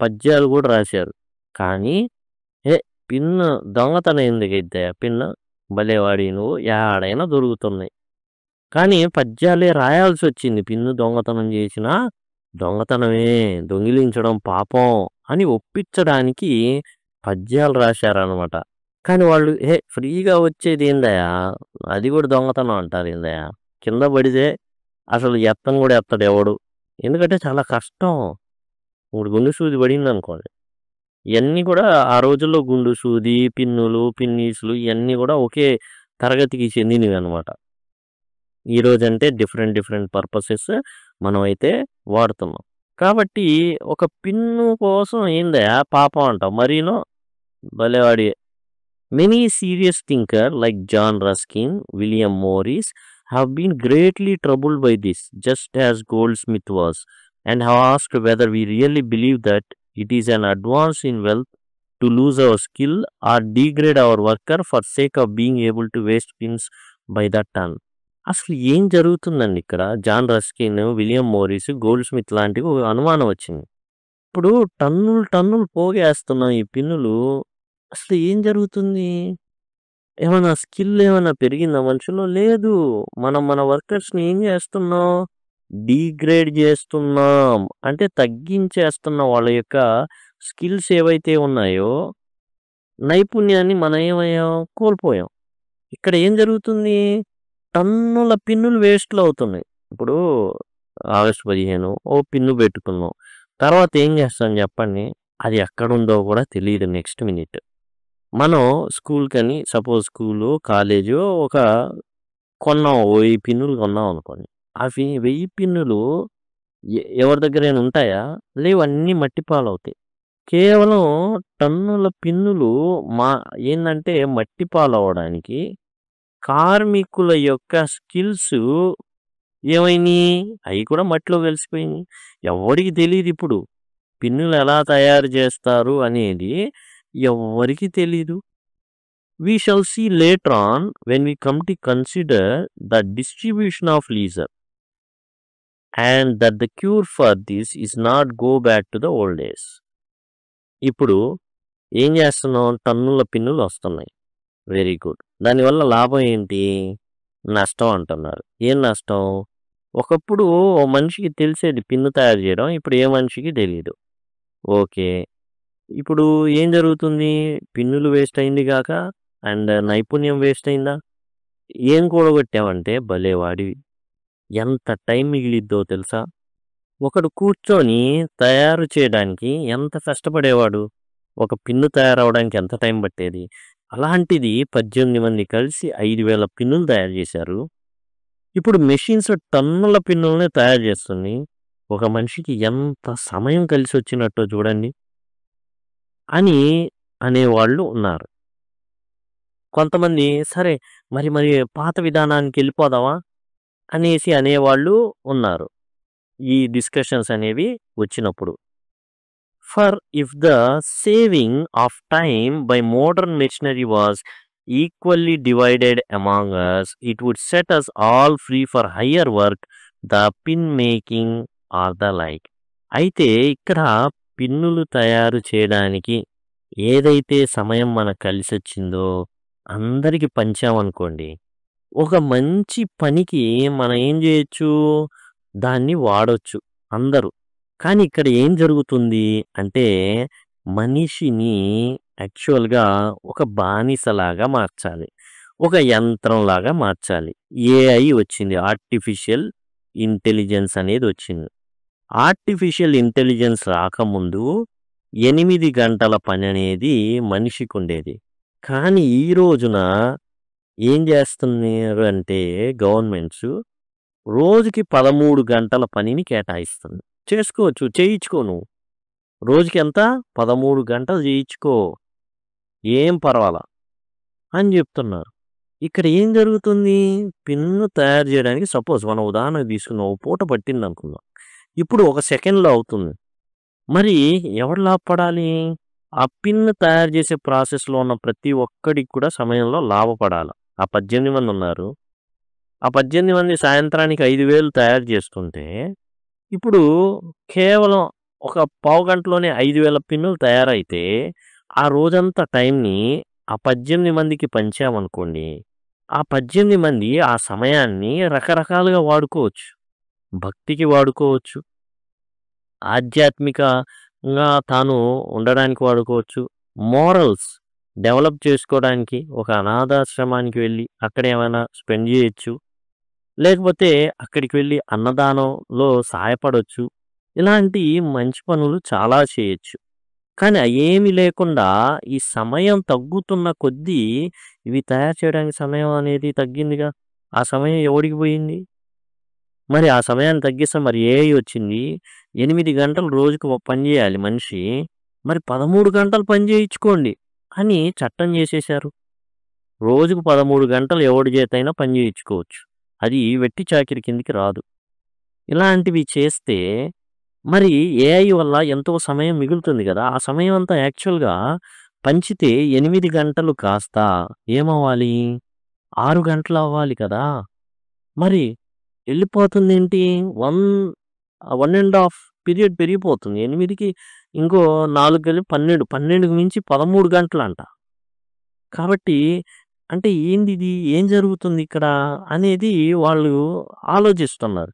పద్యాలు కూడా రాశారు. కానీ పిన్ను దొంగతనం ఎందుకైతే పిన్ను భలేవాడి నువ్వు ఏడైనా దొరుకుతున్నాయి. కానీ పద్యాలే రాయాల్సి వచ్చింది. పిన్ను దొంగతనం చేసిన దొంగతనమే, దొంగిలించడం పాపం అని ఒప్పించడానికి పద్యాలు రాశారనమాట. కానీ వాళ్ళు ఫ్రీగా వచ్చేది ఏందయ్యా, అది కూడా దొంగతనం అంటారు ఏందయ్యా. కింద పడితే అసలు ఎత్తను కూడా ఎత్తడు ఎవడు. ఎందుకంటే చాలా కష్టం. ఇప్పుడు గుండు సూది పడింది అనుకోండి, ఇవన్నీ కూడా ఆ రోజుల్లో గుండు సూది, పిన్నులు, పిన్నీసులు ఇవన్నీ కూడా ఒకే తరగతికి చెందినవి అనమాట. ఈరోజు అంటే డిఫరెంట్ పర్పసెస్ మనం అయితే వాడుతున్నాం. కాబట్టి ఒక పిన్ను కోసం ఏందయ్యా పాపం అంటాం. మరీనో భలేవాడి. Many serious thinkers like John Ruskin, William Morris have been greatly troubled by this, just as Goldsmith was, and have asked whether we really believe that it is an advance in wealth to lose our skill or degrade our worker for sake of being able to waste pins by the ton. అసలు ఏం జరుగుతుందండి ఇక్కడ? John Ruskin, William Morris, Goldsmith లాంటివి ఒక అనుమానం వచ్చింది. ఇప్పుడు టన్నులు పోగేస్తున్నాం ఈ పిన్నులు. అసలు ఏం జరుగుతుంది? ఏమైనా స్కిల్ ఏమైనా పెరిగిందా మనుషుల్లో? లేదు. మనం మన వర్కర్స్ని ఏం చేస్తున్నాం? డీగ్రేడ్ చేస్తున్నాం. అంటే తగ్గించేస్తున్నాం. వాళ్ళ యొక్క స్కిల్స్ ఏవైతే ఉన్నాయో నైపుణ్యాన్ని మనం ఏమయ్యాం? కోల్పోయాం. ఇక్కడ ఏం జరుగుతుంది? టన్నుల పిన్నులు వేస్ట్లు అవుతున్నాయి. ఇప్పుడు ఆగస్టు 15 ఓ పిన్ను పెట్టుకున్నాం. తర్వాత ఏం చేస్తాం చెప్పండి? అది ఎక్కడుందో కూడా తెలియదు నెక్స్ట్ మినిట్. మనం స్కూల్‌కని సపోజ్ స్కూలు, కాలేజు ఒక కొన్నాం. 1000 పిన్నులు కొన్నాం అనుకోండి. అవి 1000 పిన్నులు ఎవరి దగ్గరైనా ఉంటాయా? లేవు. అన్నీ మట్టి పాలవుతాయి. కేవలం టన్నుల పిన్నులు ఏందంటే మట్టి పాలవ్వడానికి కార్మికుల యొక్క స్కిల్స్ ఏమైనాయి? అవి కూడా మట్టిలో కలిసిపోయినాయి. ఎవరికి తెలీదు ఇప్పుడు. పిన్నులు ఎలా తయారు చేస్తారు అనేది ఎవ్వరికి తెలీదు. We shall see later on when we come to consider the distribution of leisure and that the cure for this is not go back to the old days. ఇప్పుడు ఏం చేస్తున్నాం? టన్నుల పిన్నులు వస్తున్నాయి. Very good. దానివల్ల లాభం ఏంటి? నష్టం అంటున్నారు. ఏం నష్టం? ఒకప్పుడు ఓ మనిషికి తెలిసేది పిన్ను తయారు చేయడం. ఇప్పుడు ఏ మనిషికి తెలియదు. ఓకే. ఇప్పుడు ఏం జరుగుతుంది? పిన్నులు వేస్ట్ అయింది కాక అండ్ నైపుణ్యం వేస్ట్ అయిందా? ఏం కూడగొట్టామంటే భలేవాడివి. ఎంత టైం మిగిలిద్దో తెలుసా? ఒకడు కూర్చొని తయారు చేయడానికి ఎంత కష్టపడేవాడు? ఒక పిన్ను తయారవడానికి ఎంత టైం పట్టేది? అలాంటిది 18 మంది కలిసి 5000 పిన్నులు తయారు చేశారు. ఇప్పుడు మెషిన్స్ టన్నుల పిన్నులనే తయారు చేస్తుంది. ఒక మనిషికి ఎంత సమయం కలిసి వచ్చినట్టో చూడండి. అని అనేవాళ్ళు ఉన్నారు. కొంతమంది సరే మరి మరి పాత విధానానికి వెళ్ళిపోదామా అనేసి అనేవాళ్ళు ఉన్నారు. ఈ డిస్కషన్స్ అనేవి వచ్చినప్పుడు. For if the saving of time by modern machinery was equally divided among us, it would set us all free for higher work, the pin making or the like. అయితే ఇక్కడ పిన్నులు తయారు చేయడానికి ఏదైతే సమయం మనకు కలిసొచ్చిందో అందరికి పంచామనుకోండి. ఒక మంచి పనికి మనం ఏం చేయొచ్చు? దాన్ని వాడొచ్చు అందరూ. కానీ ఇక్కడ ఏం జరుగుతుంది అంటే మనిషిని యాక్చువల్‌గా ఒక బానిసలాగా మార్చాలి. ఒక యంత్రంలాగా మార్చాలి. ఏఐ వచ్చింది. ఆర్టిఫిషియల్ ఇంటెలిజెన్స్ అనేది వచ్చింది. ఆర్టిఫిషియల్ ఇంటెలిజెన్స్ రాకముందు 8 గంటల పని అనేది మనిషికుండేది. కానీ ఈ రోజున ఏం చేస్తున్నారు అంటే గవర్నమెంట్స్ రోజుకి 13 గంటల పనిని కేటాయిస్తుంది. చేసుకోవచ్చు. చేయించుకో నువ్వు. రోజుకి ఎంత? 13 గంటలు చేయించుకో. ఏం పర్వాలా అని చెప్తున్నారు. ఇక్కడ ఏం జరుగుతుంది? పిన్ను తయారు చేయడానికి సపోజ్ మనం ఉదాహరణకు తీసుకుందాం. ఒక పూట పట్టిందనుకుందాం. ఇప్పుడు ఒక సెకండ్‌లో అవుతుంది. మరి ఎవరు లాభపడాలి? ఆ పిన్ తయారు చేసే ప్రాసెస్‌లో ఉన్న ప్రతి ఒక్కడికి కూడా సమయంలో లాభపడాల. ఆ 18 మంది ఉన్నారు. ఆ 18 మంది సాయంత్రానికి 5,000 తయారు చేస్తుంటే, ఇప్పుడు కేవలం ఒక పావుగంటలోనే 5,000 పిన్నులు తయారైతే, ఆ రోజంతా టైంని ఆ 18 మందికి పంచామనుకోండి. ఆ 18 మంది ఆ సమయాన్ని రకరకాలుగా వాడుకోవచ్చు. భక్తికి వాడుకోవచ్చు. ఆధ్యాత్మికంగా తాను ఉండడానికి వాడుకోవచ్చు. మోరల్స్ డెవలప్ చేసుకోవడానికి ఒక అనాథాశ్రమానికి వెళ్ళి అక్కడ ఏమైనా స్పెండ్ చేయొచ్చు. లేకపోతే అక్కడికి వెళ్ళి అన్నదానంలో సహాయపడొచ్చు. ఇలాంటి మంచి పనులు చాలా చేయొచ్చు. కానీ అయేమీ లేకుండా ఈ సమయం తగ్గుతున్న కొద్దీ ఇవి తయారు చేయడానికి సమయం అనేది తగ్గిందిగా. ఆ సమయం ఎవడికి పోయింది? మరి ఆ సమయాన్ని తగ్గిస్తే మరి ఏఐ వచ్చింది. 8 గంటలు రోజుకి పని చేయాలి మనిషి. మరి 13 గంటలు పని చేయించుకోండి అని చట్టం చేసేశారు. రోజుకు 13 గంటలు ఎవడి చేతైనా పని చేయించుకోవచ్చు. అది వెట్టి చాకిరి కిందికి రాదు. ఇలాంటివి చేస్తే మరి ఏఐ వల్ల ఎంతో సమయం మిగులుతుంది కదా! ఆ సమయం అంతా యాక్చువల్‌గా పంచితే 8 గంటలు కాస్త ఏమవ్వాలి? 6 గంటలు అవ్వాలి కదా! మరి వెళ్ళిపోతుందేంటి? 1 ½ పీరియడ్ పెరిగిపోతుంది. 8కి ఇంకో 4 కలిపి 12. 12కి మించి 13 గంటలంట. కాబట్టి అంటే ఏందిది? ఏం జరుగుతుంది ఇక్కడ? అనేది వాళ్ళు ఆలోచిస్తున్నారు.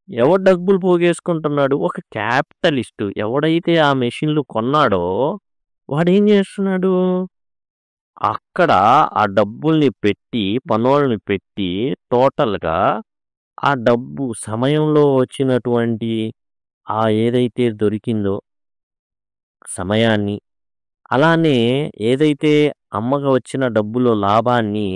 ఎవడు డబ్బులు పోగేసుకుంటున్నాడు? ఒక క్యాపిటలిస్టు. ఎవడైతే ఆ మెషిన్‌లు కొన్నాడో వాడేం చేస్తున్నాడు? అక్కడ ఆ డబ్బుల్ని పెట్టి, పనోళ్ళని పెట్టి టోటల్‌గా ఆ డబ్బు సమయంలో వచ్చినటువంటి ఏదైతే దొరికిందో సమయాన్ని, అలానే ఏదైతే అమ్మగా వచ్చిన డబ్బులో లాభాన్ని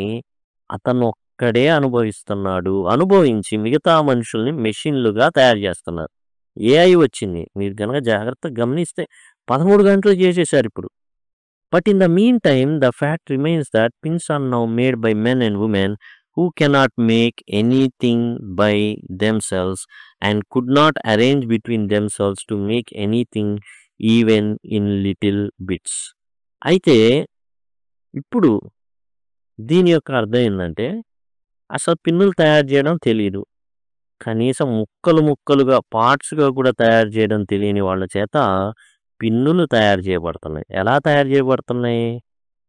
అతనొక్కడే అనుభవిస్తున్నాడు. అనుభవించి మిగతా మనుషుల్ని మెషిన్‌లుగా తయారు చేస్తున్నారు. ఏఐ వచ్చింది. మీరు గనక జాగ్రత్తగా గమనిస్తే 13 గంటలు చేసేసారిప్పుడు. But in the meantime, the fact remains that pins are now made by men and women who cannot make anything by themselves and could not arrange between themselves to make anything even in little bits. అయితే ఇప్పుడు దీని యొక్క అర్థం ఏందంటే, అసలు పిన్నులు తయారు చేయడం తెలీదు. కనీసం ముక్కలు ముక్కలుగా పార్ట్స్‌గా కూడా తయారు చేయడం తెలియని వాళ్ళ చేత పిన్నులు తయారు చేయబడుతున్నాయి. ఎలా తయారు చేయబడుతున్నాయి?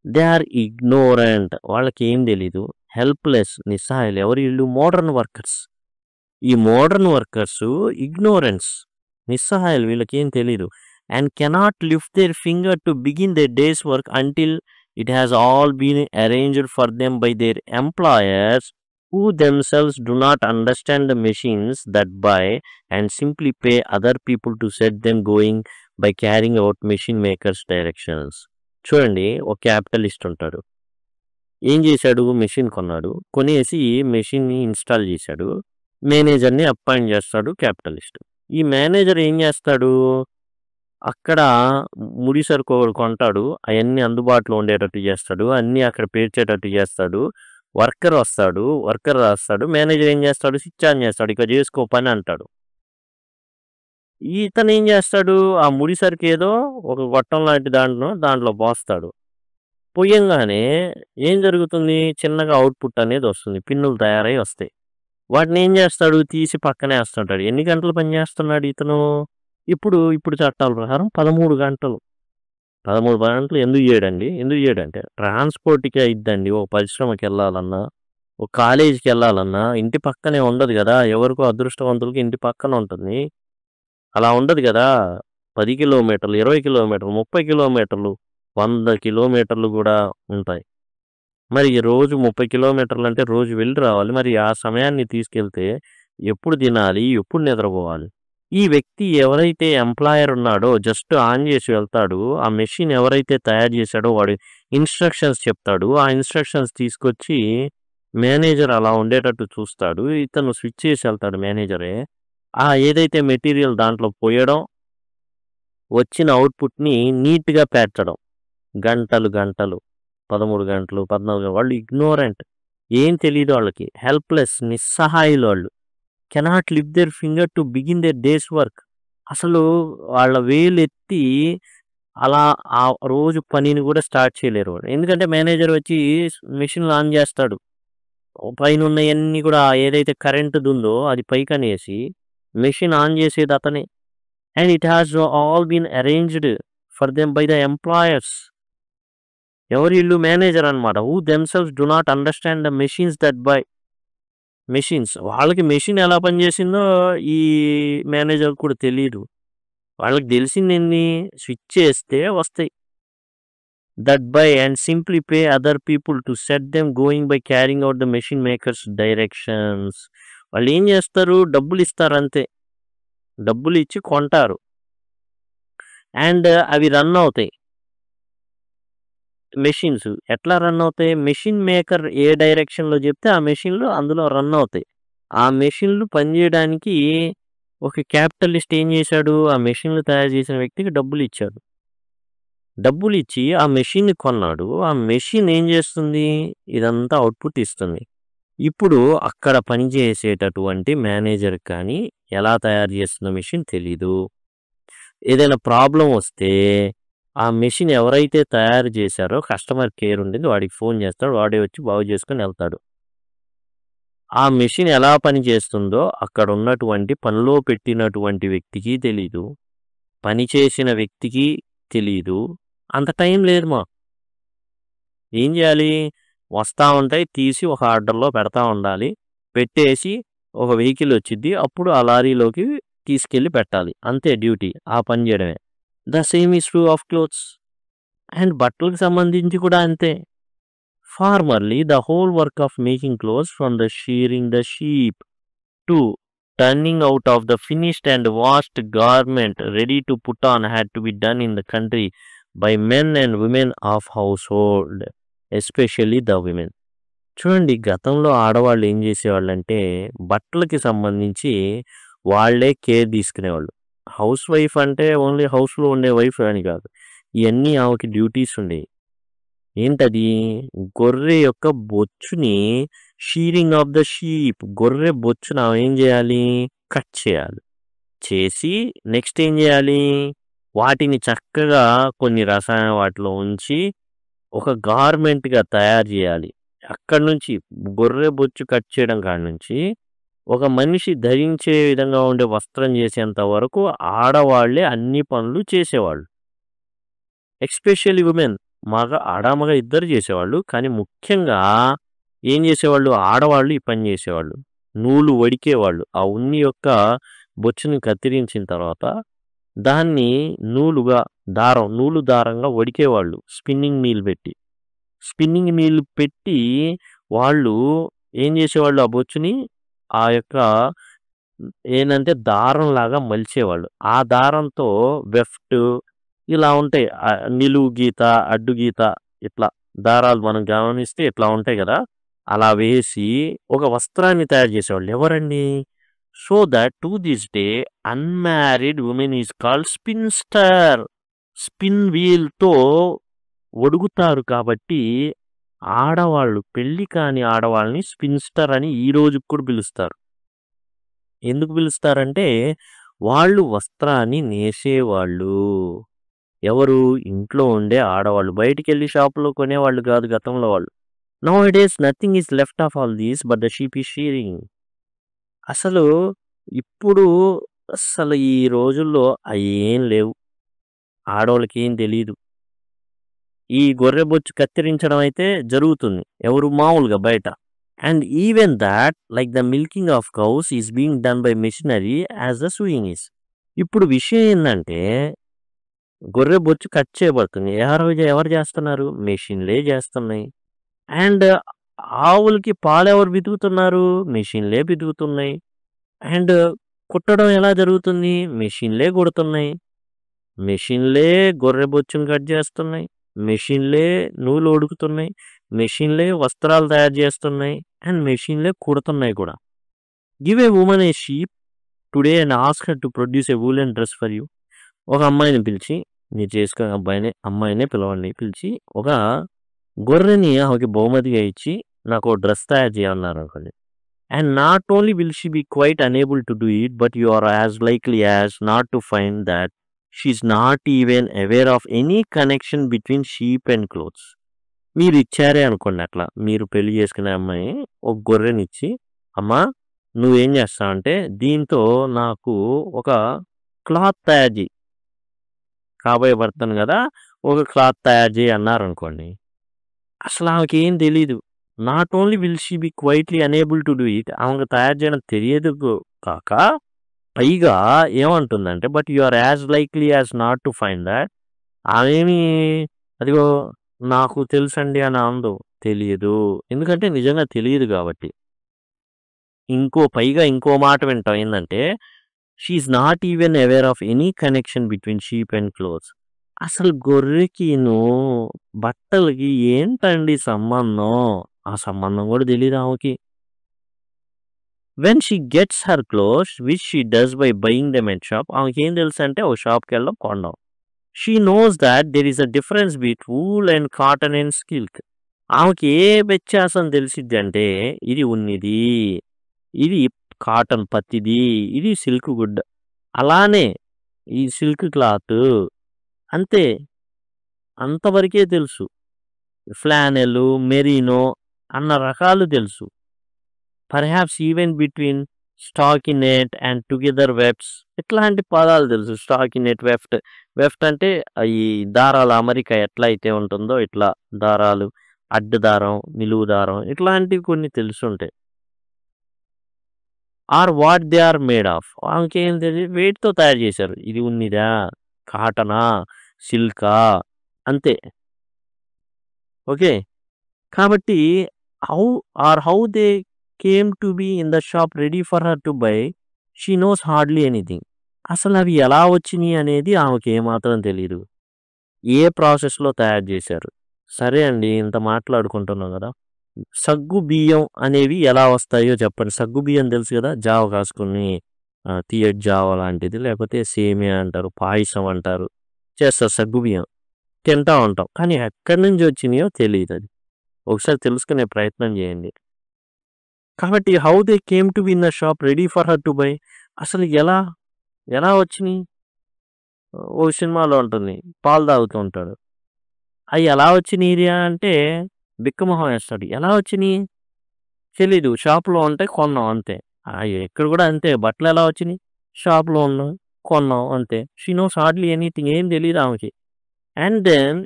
They are ignorant. వాళ్ళకేం తెలీదు. హెల్ప్‌లెస్ నిస్సహాయులు. ఎవరు ఈళ్ళు? Modern workers. ఈ మోడర్న్ వర్కర్సు ఇగ్నోరెన్స్. నిస్సహాయులు. వీళ్ళకేం తెలీదు. And cannot lift their finger to begin their day's work until it has all been arranged for them by their employers who themselves do not understand the machines that buy and simply pay other people to set them going by carrying out machine makers' directions. చూడండి, ఒక capitalist ఉంటాడు. ఏం చేశాడు? Machine కొన్నాడు. కొనేసి మెషిన్‌ని install చేశాడు. మేనేజర్‌ని appoint చేస్తాడు క్యాపిటలిస్ట్. ఈ మేనేజర్ ఏం చేస్తాడు? అక్కడ ముడి సరుకు ఒకడు కొంటాడు. అయన్నీ అందుబాటులో ఉండేటట్టు చేస్తాడు. అన్నీ అక్కడ పేర్చేటట్టు చేస్తాడు. వర్కర్ వస్తాడు. వర్కర్ రాస్తాడు. మేనేజర్ ఏం చేస్తాడు? స్విచ్ ఆన్ చేస్తాడు. ఇక చేసుకో పని అంటాడు. ఇతను ఏం చేస్తాడు? ఆ ముడి సరుకు ఏదో ఒక గొట్టం లాంటి దాంట్లో పోస్తాడు. పొయ్యంగానే ఏం జరుగుతుంది? చిన్నగా అవుట్‌పుట్ అనేది వస్తుంది. పిన్నులు తయారై వస్తాయి. వాటిని ఏం చేస్తాడు? తీసి పక్కనే ఏస్తుంటాడు. ఎన్ని గంటలు పని చేస్తున్నాడు ఇతను? ఇప్పుడు చట్టాల ప్రకారం 13 గంటలు. 13 గంటలు ఎందుకు చేయడండి? ఎందుకు చేయడంటే ట్రాన్స్‌పోర్ట్‌కి అయిద్దండి. ఓ పరిశ్రమకెళ్ళాలన్నా, ఒక కాలేజీకెళ్ళాలన్నా ఇంటి పక్కనే ఉండదు గదా! ఎవరికో అదృష్టవంతులకి ఇంటి పక్కన ఉంటుంది. అలా ఉండదు గదా! 10 కిలోమీటర్లు, 20 కిలోమీటర్లు, 30 కిలోమీటర్లు, 100 కిలోమీటర్లు గూడా ఉంటాయి. మరి రోజు 30 కిలోమీటర్లంటే రోజు వెళ్లి రావాలి. మరి ఆ సమయాన్ని తీసుకెళ్తే ఎప్పుడు తినాలి? ఎప్పుడు నిద్రపోవాలి? ఈ వ్యక్తి ఎవరైతే ఎంప్లాయర్ ఉన్నాడో జస్ట్ ఆన్ చేసి వెళ్తాడు. ఆ మెషిన్ ఎవరైతే తయారు చేశాడో వాడు ఇన్‌స్ట్రక్షన్స్ చెప్తాడు. ఆ ఇన్‌స్ట్రక్షన్స్ తీసుకొచ్చి మేనేజర్ అలా ఉండేటట్టు చూస్తాడు. ఇతను స్విచ్ చేసి వెళ్తాడు మేనేజరే. ఏదైతే మెటీరియల్ దాంట్లో పోయడం, వచ్చిన అవుట్‌పుట్‌ని నీట్‌గా పేర్చడం. గంటలు 13 గంటలు, 14 వాళ్ళు ఇగ్నోరెంట్. ఏం తెలీదు వాళ్ళకి. హెల్ప్‌లెస్ నిస్సహాయులు వాళ్ళు. Cannot lift their finger to begin their day's work. అసలు వాళ్ళ వేలెత్తి అలా ఆ రోజు పనిని కూడా స్టార్ట్ చేయలేరు వాళ్ళు. ఎందుకంటే మేనేజర్ వచ్చి మెషిన్‌లు ఆన్ చేస్తాడు. పైనున్నయన్నీ కూడా ఏదైతే కరెంట్‌దుందో అది పైకనేసి మెషిన్ ఆన్ చేసేది అతనే. And it has all been arranged for them by the employers. ఎవరీళ్ళు? మేనేజర్ అన్నమాట. Who themselves do not understand the machines that by machines. వాళ్ళకి మెషిన్ ఎలా పనిచేసిందో ఈ మేనేజర్‌కి కూడా తెలీదు. వాళ్ళకి తెలిసిందేంది? స్విచ్ చేస్తే వస్తాయి. That by and simply pay other people to set them going by carrying out the machine makers directions. వాళ్ళేం చేస్తారు? డబ్బులిస్తారంతే. డబ్బులిచ్చి కొంటారు. అండ్ అవి రన్ అవుతాయి. మెషిన్స్ ఎట్లా రన్ అవుతాయి? మెషిన్ మేకర్ ఏ డైరెక్షన్‌లో చెప్తే ఆ మెషిన్‌లు అందులో రన్ అవుతాయి. ఆ మెషిన్‌లు పనిచేయడానికి ఒక క్యాపిటలిస్ట్ ఏం చేశాడు? ఆ మెషిన్‌లు తయారు చేసిన వ్యక్తికి డబ్బులిచ్చాడు. డబ్బులిచ్చి ఆ మెషిన్‌ని కొన్నాడు. ఆ మెషిన్ ఏం చేస్తుంది? ఇదంతా అవుట్‌పుట్ ఇస్తుంది. ఇప్పుడు అక్కడ పనిచేసేటటువంటి మేనేజర్‌కి కానీ ఎలా తయారు చేస్తున్న మెషిన్ తెలీదు. ఏదైనా ప్రాబ్లమ్ వస్తే ఆ మెషిన్ ఎవరైతే తయారు చేశారో కస్టమర్ కేర్ ఉండేది వాడికి ఫోన్ చేస్తాడు. వాడే వచ్చి బాగు చేసుకొని వెళ్తాడు. ఆ మెషిన్ ఎలా పనిచేస్తుందో అక్కడ ఉన్నటువంటి పనిలో పెట్టినటువంటి వ్యక్తికి తెలీదు. పని చేసిన వ్యక్తికి తెలీదు. అంత టైం లేదు ఏం చేయాలి? వస్తా ఉంటాయి. తీసి ఒక ఆర్డర్‌లో పెడతా ఉండాలి. పెట్టేసి ఒక వెహికల్ వచ్చిద్ది. అప్పుడు ఆ లారీలోకి తీసుకెళ్ళి పెట్టాలి. అంతే డ్యూటీ. ఆ పని చేయడమే. The same is true of clothes. And బట్టలకు సంబంధించి కూడా అంతే. Formerly the whole work of making clothes from the shearing the sheep to turning out of the finished and washed garment ready to put on had to be done in the country by men and women of house hold, especially the women. చూడండి గతంలో ఆడవాళ్ళు ఏం చేసేవాళ్ళంటే బట్టలకి సంబంధించి వాళ్ళే care తీసుకునేవాళ్ళు. House wife అంటే only హౌస్‌లో ఉండే వైఫ్ అని కాదు. ఇయన్నీ ఆమెకి డ్యూటీస్ ఉండేవి. ఏంటది? గొర్రె యొక్క బొచ్చుని షీరింగ్ ఆఫ్ ద షీప్, గొర్రె బొచ్చును ఆమె ఏం చేయాలి? కట్ చేయాలి. చేసి నెక్స్ట్ ఏం చేయాలి? వాటిని చక్కగా కొన్ని రసాయన వాటిలో ఉంచి ఒక గార్మెంట్‌గా తయారు చేయాలి. అక్కడి నుంచి గొర్రె బొచ్చు కట్ చేయడం కాడి నుంచి ఒక మనిషి ధరించే విధంగా ఉండే వస్త్రం చేసేంత వరకు ఆడవాళ్ళే అన్ని పనులు చేసేవాళ్ళు. Especially women. మగ ఇద్దరు చేసేవాళ్ళు. కానీ ముఖ్యంగా ఏం చేసేవాళ్ళు? ఆడవాళ్ళు ఈ పని చేసేవాళ్ళు. నూలు వడికేవాళ్ళు. ఆ ఉన్ని యొక్క బొచ్చుని కత్తిరించిన తర్వాత దాన్ని నూలు దారంగా వడికేవాళ్ళు. స్పిన్నింగ్ మీల్ పెట్టి వాళ్ళు ఏం చేసేవాళ్ళు? ఆ బొచ్చుని ఆ యొక్క ఏందంటే దారంలాగా మలిచేవాళ్ళు. ఆ దారంతో వెఫ్ట్ ఇలా ఉంటాయి. నిలువు గీత, అడ్డు గీత ఇట్లా దారాలు మనం గమనిస్తే ఇట్లా ఉంటాయి గదా! అలా వేసి ఒక వస్త్రాన్ని తయారు చేసేవాళ్ళు. ఎవరండి? So that to this day unmarried women is called spinster. Spin వీల్తో ఒడుగుతారు కాబట్టి ఆడవాళ్ళు, పెళ్లి కాని ఆడవాళ్ళని స్పిన్స్టర్ అని ఈ రోజుకి కూడా పిలుస్తారు. ఎందుకు పిలుస్తారంటే వాళ్ళు వస్త్రాన్ని నేసేవాళ్ళు. ఎవరు? ఇంట్లో ఉండే ఆడవాళ్ళు. బయటికెళ్ళి షాపులో కొనేవాళ్ళు కాదు గతంలో వాళ్ళు. Now it is nothing is left of all these but the sheep is shearing. అసలు ఇప్పుడు అసలు ఈ రోజుల్లో అయ్యేం లేవు. ఆడవాళ్ళకి ఏం తెలీదు. ఈ గొర్రె బొచ్చు కత్తిరించడం అయితే జరుగుతుంది. ఎవరు? మామూలుగా బయట. And even that like the milking of cows is being done by machinery as the sewing is. ఇప్పుడు విషయం ఏంటంటే గొర్రె బొచ్చు కట్ చేయబడుతుంది. ఎవరు చేస్తున్నారు? మెషిన్లే చేస్తున్నాయి. అండ్ ఆవులకి పాలు ఎవరు పితుకుతున్నారు? మెషిన్లే పితుకుతున్నాయి. అండ్ కుట్టడం ఎలా జరుగుతుంది? మెషిన్లే కుడుతున్నాయి. మెషిన్లే గొర్రె బొచ్చును కట్ చేస్తున్నాయి. మెషిన్లే నూలు ఉడుకుతున్నాయి. మెషిన్లే వస్త్రాలు తయారు చేస్తున్నాయి. అండ్ మెషిన్లే కుడుతున్నాయి కూడా. Give a women a sheep today and ask her to produce A woollen dress for you. ఒక అమ్మాయిని పిలిచి, మీరు చేసుకునే అమ్మాయినే పిలవండి, పిలిచి ఒక గొర్రెని ఆమెకి బహుమతిగా ఇచ్చి నాకు ఓ డ్రెస్ తయారు చేయమన్నారు అనుకోండి. And not only will she be quite unable to do it but you are as likely as not to find that she is not even aware of any connection between sheep and clothes. మీరు ఇచ్చారే అనుకోండి, అట్లా మీరు పెళ్లి చేసుకునే అమ్మాయి ఒక గొర్రెనిచ్చి, అమ్మా నువ్వేం చేస్తావు అంటే దీంతో నాకు ఒక క్లాత్ తయారు చేయి, కాబోయే భర్తను కదా, ఒక క్లాత్ తయారు చేయి అన్నారు అనుకోండి. అసలు ఆమెకి ఏం తెలీదు. Not only will she be quietly unable to do it, ఆమెకు తయారు చేయడం తెలియదు కాక పైగా ఏమంటుందంటే but you are as likely as not to find that. ఆమెమి అదిగో నాకు తెలుసండి అని అందు, తెలియదు. ఎందుకంటే నిజంగా తెలియదు కాబట్టి. పైగా ఇంకో మాట వింటాం ఏంటంటే she is not even aware of any connection between sheep and clothes. అసలు గొర్రెకిను బట్టలకి ఏంటండి సంబంధం? ఆ సంబంధం కూడా తెలియదు ఆమెకి. When she gets her clothes which she does by buying them at shop, ఆమెకి ఏం తెలుసు అంటే ఓ షాప్కి వెళ్ళడం కొనడం. She knows that there is a difference bit wool and cotton and silk. ఆమెకి ఏ వ్యత్యాసం తెలిసిద్ది అంటే ఇది ఉన్నిది, ఇది కాటన్ పత్తిది, ఇది సిల్క్ గుడ్డ, అలానే ఈ సిల్క్ క్లాత్, అంతే, అంతవరకే తెలుసు. ఫ్లానెల్, మెరీనో అన్న రకాలు తెలుసు. Perhaps even between stockinet and together webs, ఇట్లాంటి పదాలు తెలుసు. స్టాకినెట్, వెఫ్ట్. వెఫ్ట్ అంటే ఈ దారాల అమరిక ఎట్లా అయితే ఉంటుందో ఇట్లా దారాలు, అడ్డు దారం, నిలువు దారం, ఇట్లాంటివి కొన్ని తెలుసుంటాయి. Or what they are made of, ఆమెకేం తెలియదు, వేటితో తయారు చేశారు, ఇది ఉన్నిదా, కాటనా, సిల్కా, అంతే. ఓకే, కాబట్టి how they came to be in the shop ready for her to buy, she knows hardly anything. అసలు అవి ఎలా వచ్చినాయి అనేది ఆమెకి ఏమాత్రం తెలియదు. ఏ ప్రాసెస్లో తయారు చేశారు. సరే అండి, ఇంత మాట్లాడుకుంటున్నాం కదా, సగ్గు బియ్యం అనేవి ఎలా వస్తాయో చెప్పండి. సగ్గు బియ్యం తెలుసు కదా, జావ కాసుకుని తీయటి జావ లాంటిది, లేకపోతే సేమియా అంటారు, పాయసం అంటారు, చేస్తారు. సగ్గు బియ్యం తింటా ఉంటాం, కానీ ఎక్కడి నుంచి వచ్చినాయో తెలియదు. అది ఒకసారి తెలుసుకునే ప్రయత్నం చేయండి. కాబట్టి how they came to be in the shop ready for her to by, అసలు ఎలా వచ్చినాయి? ఓ సినిమాలో ఉంటుంది, పాలు తాగుతూ ఉంటాడు, అవి ఎలా వచ్చినాయి అంటే బిక్కమొహం వేస్తాడు. ఎలా వచ్చినాయి తెలీదు, షాప్లో ఉంటే కొన్నాం అంతే. ఎక్కడ కూడా అంతే, బట్టలు ఎలా వచ్చినాయి, షాప్లో ఉన్నాం కొన్నాం అంతే. షీ నోస్ హార్డ్లీ ఎనీథింగ్, ఏం తెలియదు ఆమెకి. And then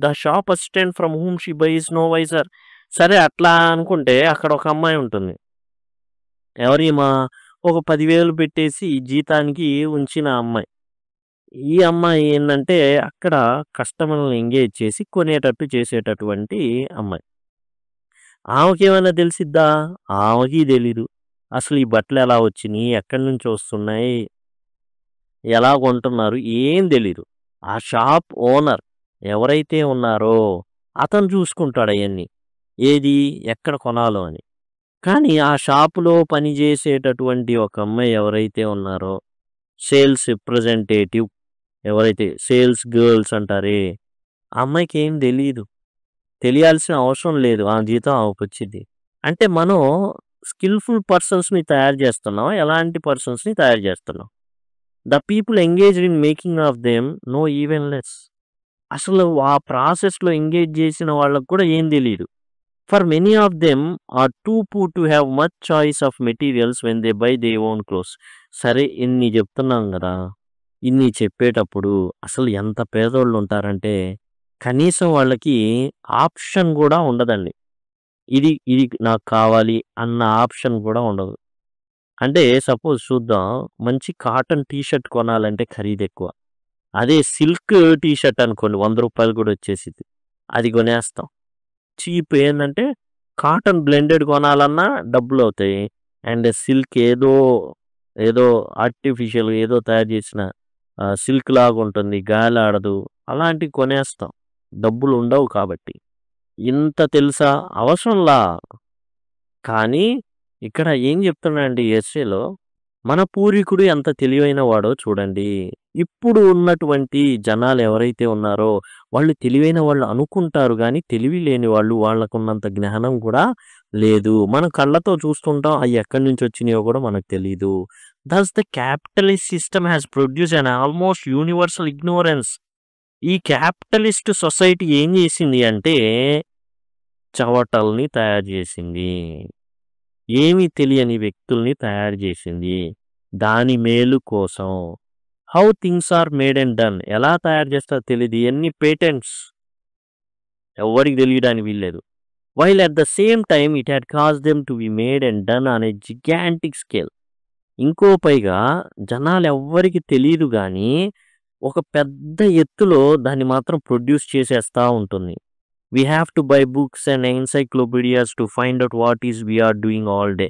the shop assistant from whom she buys no wiser. సరే అట్లా అనుకుంటే అక్కడ ఒక అమ్మాయి ఉంటుంది, ఎవరిమా, ఒక 10,000 పెట్టేసి జీతానికి ఉంచిన అమ్మాయి. ఈ అమ్మాయి ఏంటంటే అక్కడ కస్టమర్లను ఎంగేజ్ చేసి కొనేటట్టు చేసేటటువంటి అమ్మాయి. ఆమెకేమైనా తెలిసిద్దా? ఆమెకి తెలీదు. అసలు ఈ బట్టలు ఎలా వచ్చినాయి, ఎక్కడి నుంచి వస్తున్నాయి, ఎలా కొంటున్నారు, ఏం తెలీదు. ఆ షాప్ ఓనర్ ఎవరైతే ఉన్నారో అతను చూసుకుంటాడు అవన్నీ, ఏది ఎక్కడ కొనాలో అని. కానీ ఆ షాపులో పనిచేసేటటువంటి ఒక అమ్మాయి ఎవరైతే ఉన్నారో, సేల్స్ రిప్రజెంటేటివ్ ఎవరైతే సేల్స్ గర్ల్స్ అంటారే, ఆ అమ్మాయికి ఏం తెలీదు. తెలియాల్సిన అవసరం లేదు. ఆ జీతం ఆమెకొచ్చిద్ది. అంటే మనం స్కిల్‌ఫుల్ పర్సన్స్‌ని తయారు చేస్తున్నాం. ఎలాంటి పర్సన్స్‌ని తయారు చేస్తున్నాం. The people engaged in making of them know even less. అసలు ఆ ప్రాసెస్‌లో ఎంగేజ్ చేసిన వాళ్ళకి కూడా ఏం తెలీదు. For many of them are too poor to have much choice of materials when they buy they own clothes. సరే ఇన్ని చెప్తున్నాం గదా! ఇన్ని చెప్పేటప్పుడు అసలు ఎంత పేదోళ్ళుంటారంటే, కనీసం వాళ్ళకి ఆప్షన్ గూడా ఉండదండి. ఇది నాకు కావాలి అన్న ఆప్షన్ గూడా ఉండదు. అంటే సపోజ్ చూద్దాం, మంచి కాటన్ టీ షర్ట్ కొనాలంటే ఖరీదెక్కువ. అదే సిల్క్ టీ షర్ట్ అనుకోండి రూ. 100 కూడా వచ్చేసిద్ది. అది కొనేస్తాం. చీప్ ఏందంటే కాటన్ బ్లెండెడ్ కొనాలన్నా డబ్బులవుతాయి. అండ్ సిల్క్ ఏదో ఆర్టిఫిషియల్ ఏదో తయారు చేసిన సిల్క్ లాగుంటుంది. గాలాడదు. అలాంటివి కొనేస్తాం. డబ్బులుండవు కాబట్టి. ఇంత తెలుసా? అవసరంలా. కానీ ఇక్కడ ఏం చెప్తున్నాడంటే ఎస్సేలో, మన పూర్వీకుడు ఎంత తెలివైన వాడో చూడండి. ఇప్పుడు ఉన్నటువంటి జనాలు ఎవరైతే ఉన్నారో, వాళ్ళు తెలివైన వాళ్ళు అనుకుంటారు గానీ, తెలివి లేని వాళ్ళు వాళ్ళకున్నంత జ్ఞానం కూడా లేదు. మనం కళ్ళతో చూస్తుంటాం. అయి ఎక్కడి నుంచి వచ్చినాయో కూడా మనకు తెలీదు. thus the capitalist system has produced an almost universal ignorance. ఈ క్యాపిటలిస్ట్ సొసైటీ ఏం చేసింది అంటే, చవటల్ని తయారు చేసింది. ఏమీ తెలియని వ్యక్తుల్ని తయారు చేసింది. దాని మేలు కోసం. How things are made and done. ఎలా తయారు చేస్తారో తెలీదు. ఎన్ని పేటెంట్స్ ఎవ్వరికి తెలియడానికి వీల్లేదు. While at the same time it had cause them to be made and done on a gigantic scale. ఇంకో పైగా జనాలెవ్వరికి తెలీదు గానీ, ఒక పెద్ద ఎత్తులో దాన్ని మాత్రం ప్రొడ్యూస్ చేసేస్తా ఉంటుంది. We have to buy books and encyclopaedias to find out what is we are doing all day.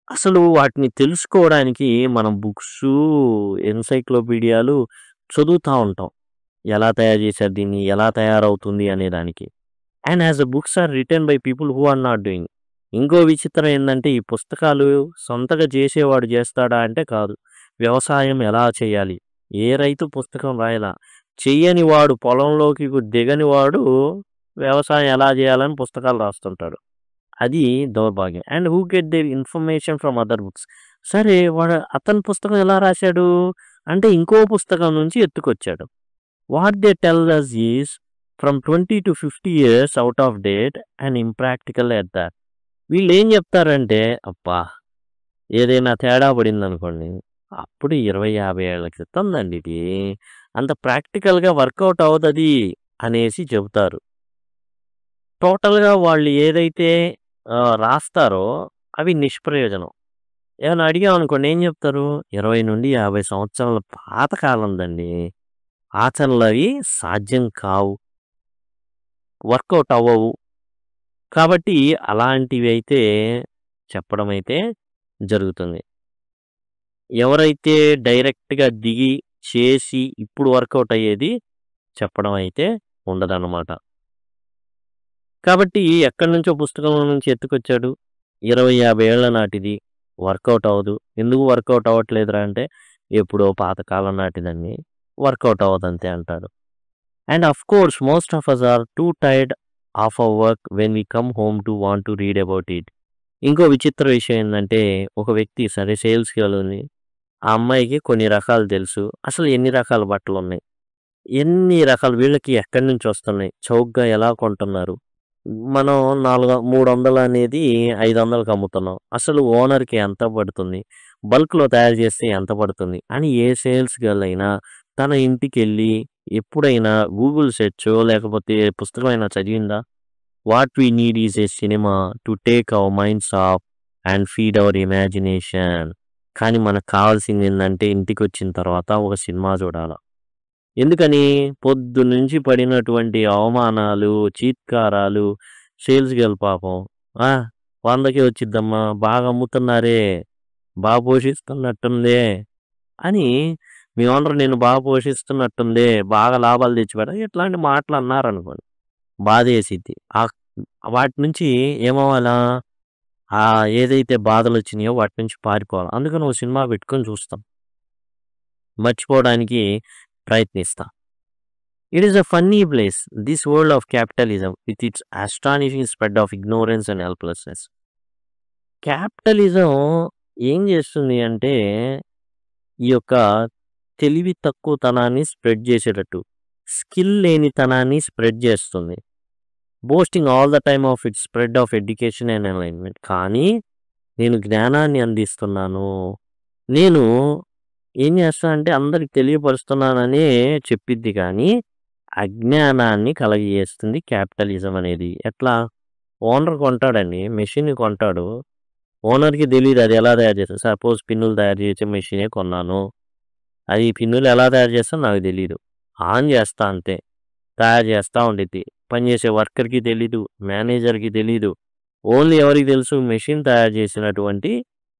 అసలు వాటిని తెలుసుకోవడానికి మనం బుక్సు, ఎన్సైక్లోపీడియాలు చదువుతా ఉంటాం. ఎలా తయారు చేశారు దీన్ని? ఎలా తయారవుతుంది అనే దానికి. And as the books are written by people who are not doing. ఇంకో విచిత్రం ఏందంటే, ఈ పుస్తకాలు సొంతగా చేసేవాడు చేస్తాడా అంటే కాదు. వ్యవసాయం ఎలా చేయాలి? ఏ రైతు పుస్తకం రాయలా. చెయ్యని వాడు పొలంలోకి దిగని వాడు వ్యవసాయం ఎలా చేయాలని పుస్తకాలు రాస్తుంటాడు. అది దౌర్భాగ్యం. And who get their information from other books. సరే అతని పుస్తకం ఎలా రాశాడు? అంటే ఇంకో పుస్తకం నుంచి ఎత్తుకొచ్చాడు. What they tell us is from 20 to 50 years out of date and impractical at that. వీళ్ళు ఏం చెప్తారంటే, అబ్బా! ఏదైనా తేడా పడిందనుకోండి, అప్పుడు 20, 50 ఏళ్ల క్రితందండి ఇది. అంత ప్రాక్టికల్‌గా వర్కౌట్ అవ్వదది అనేసి చెబుతారు. టోటల్‌గా వాళ్ళు ఏదైతే రాస్తారో అవి నిష్ప్రయోజనం. ఏమన్నా అడిగామనుకోండి ఏం చెప్తారు? 20-50 సంవత్సరాల పాత కాలందండి. ఆచరణలో అవి సాధ్యం కావు. వర్కౌట్ అవ్వవు. కాబట్టి అలాంటివైతే చెప్పడమైతే జరుగుతుంది. ఎవరైతే డైరెక్ట్‌గా దిగి, చేసి ఇప్పుడు వర్కౌట్ అయ్యేది చెప్పడం అయితే ఉండదన్నమాట. కాబట్టి ఎక్కడి నుంచో పుస్తకంలో నుంచి ఎత్తుకొచ్చాడు. 20, 50 ఏళ్ల నాటిది. వర్కౌట్ అవ్వదు. ఎందుకు వర్కౌట్ అవ్వట్లేదురా అంటే, ఎప్పుడో పాతకాలం నాటిదని. వర్కౌట్ అవ్వదంతే అంటారు. And of course most of us are too tired of our work when we come home to want to read about it. ఇంకో విచిత్ర విషయం ఏందంటే, ఒక వ్యక్తి సరే సేల్స్ గర్ల్ ఉంది. ఆ అమ్మాయికి కొన్ని రకాలు తెలుసు. అసలు ఎన్ని రకాల బట్టలున్నాయి? ఎన్ని రకాలు వీళ్ళకి ఎక్కడి నుంచి వస్తున్నాయి? చౌకగా ఎలా కొంటున్నారు? మనం 300 అనేది 500కి అమ్ముతున్నాం. అసలు ఓనర్‌కి ఎంత పడుతుంది? బల్క్‌లో తయారు చేస్తే ఎంత పడుతుంది? అని ఏ సేల్స్ గర్ల్ అయినా తన ఇంటికెళ్ళి ఎప్పుడైనా గూగుల్ సెర్చో లేకపోతే పుస్తకమైనా చదివిందా? What we need is a cinema to take our minds off and feed our imagination. కానీ మనకు కావాల్సిందేందంటే ఇంటికొచ్చిన తర్వాత ఒక సినిమా చూడాల. ఎందుకని? పొద్దున్నుంచి పడినటువంటి అవమానాలు, చీత్కారాలు, సేల్స్ గర్ల్ పాపం 100కే వచ్చిద్దమ్మా, బాగా అమ్ముతున్నారే, బాగా పోషిస్తున్నట్టుందే అని మీ ఓనర్ నిన్ను బాగా పోషిస్తున్నట్టుందే, బాగా లాభాలు తెచ్చిపెడతా ఇట్లాంటి మాటలు అన్నారనుకోండి, బాధేసిద్ది. వాటి నుంచి ఏమవ్వాలా? ఏదైతే బాధలొచ్చినాయో వాటి నుంచి పారిపోవాలి. అందుకని ఓ సినిమా పెట్టుకొని చూస్తాం. మర్చిపోవడానికి ప్రయత్నిస్తా. It is a funny place. This world of capitalism with its astonishing spread of ignorance and helplessness. Capitalism ఏం చేస్తుంది అంటే, ఈ యొక్క తెలివి తక్కువతనాన్ని స్ప్రెడ్ చేసేటట్టు, స్కిల్ లేనితనాన్ని స్ప్రెడ్ చేస్తుంది. Boasting all the time of its spread of education and enlightenment. కానీ నేను జ్ఞానాన్ని అందిస్తున్నాను. నేను ఏం చేస్తానంటే అందరికి తెలియపరుస్తున్నాననే చెప్పిద్ది కానీ, అజ్ఞానాన్ని కలగజేస్తుంది క్యాపిటలిజం అనేది. ఎట్లా? ఓనర్ కొంటాడండి. మెషిన్ కొంటాడు. ఓనర్‌కి తెలీదు అది ఎలా తయారు చేస్తారు. సపోజ్ పిన్నులు తయారు చేసే మెషినే కొన్నాను. అది పిన్నులు ఎలా తయారు చేస్తారో నాకు తెలీదు. ఆన్ చేస్తా అంతే. తయారు చేస్తా ఉండిద్ది. పనిచేసే వర్కర్‌కి తెలీదు. మేనేజర్‌కి తెలీదు. ఓన్లీ ఎవరికి తెలుసు? మెషిన్ తయారు చేసినటువంటి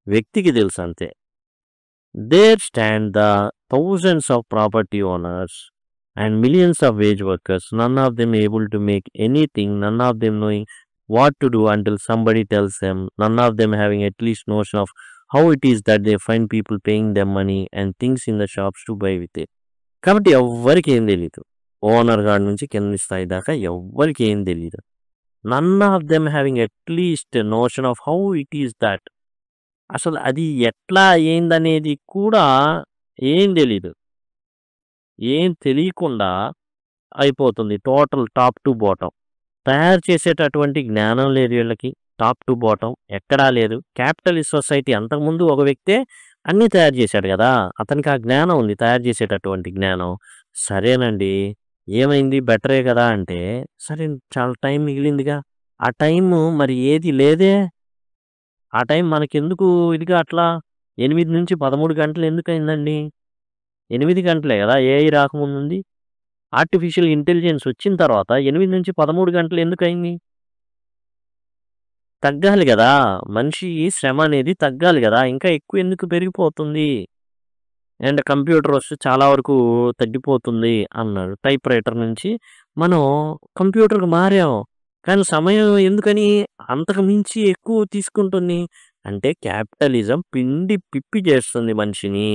వ్యక్తికి తెలుసు అంతే. There stand the thousands of property owners and millions of wage workers, none of them able to make anything, none of them knowing what to do until somebody tells them, none of them having at least notion of how it is that they find people paying them money and things in the shops to buy with it. కాబట్టి ఎవ్వరికి ఏం తెలీదు. Owner గాడి నుంచి కింది స్థాయి దాకా ఎవ్వరికి ఏం తెలీదు. None of them having at least notion of how it is that. అసలు అది ఎట్లా ఏందనేది కూడా ఏం తెలీదు. ఏం తెలియకుండా అయిపోతుంది టోటల్ టాప్ టు బాటమ్. తయారు చేసేటటువంటి జ్ఞానం లేదు వీళ్ళకి. టాప్ టు బాటమ్ ఎక్కడా లేదు. క్యాపిటలిస్ట్ సొసైటీ అంతకుముందు ఒక వ్యక్తే అన్నీ తయారు చేశాడు కదా! అతనికి ఆ జ్ఞానం ఉంది. తయారు చేసేటటువంటి జ్ఞానం. సరేనండి. ఏమైంది? బెటరే కదా! అంటే సరే చాలా టైం మిగిలిందిగా. ఆ టైము మరి ఏది లేదే. ఆ టైం మనకెందుకు ఇదిగా అట్లా 8-13 గంటలు ఎందుకయిందండి? 8 గంటలే కదా! ఏఐ రాకముందుంది. ఆర్టిఫిషియల్ ఇంటెలిజెన్స్ వచ్చిన తర్వాత 8-13 గంటలు ఎందుకయింది? తగ్గాలి గదా! మనిషి శ్రమ అనేది తగ్గాలి గదా! ఇంకా ఎక్కువ ఎందుకు పెరిగిపోతుంది? అండ్ కంప్యూటర్ వస్తే చాలా వరకు తగ్గిపోతుంది అన్నాడు. టైప్ రైటర్ నుంచి మనం కంప్యూటర్‌కి మారాం. కానీ సమయం ఎందుకని అంతకు మించి ఎక్కువ తీసుకుంటుంది? అంటే క్యాపిటలిజం పిండి పిప్పి చేస్తుంది మనిషిని.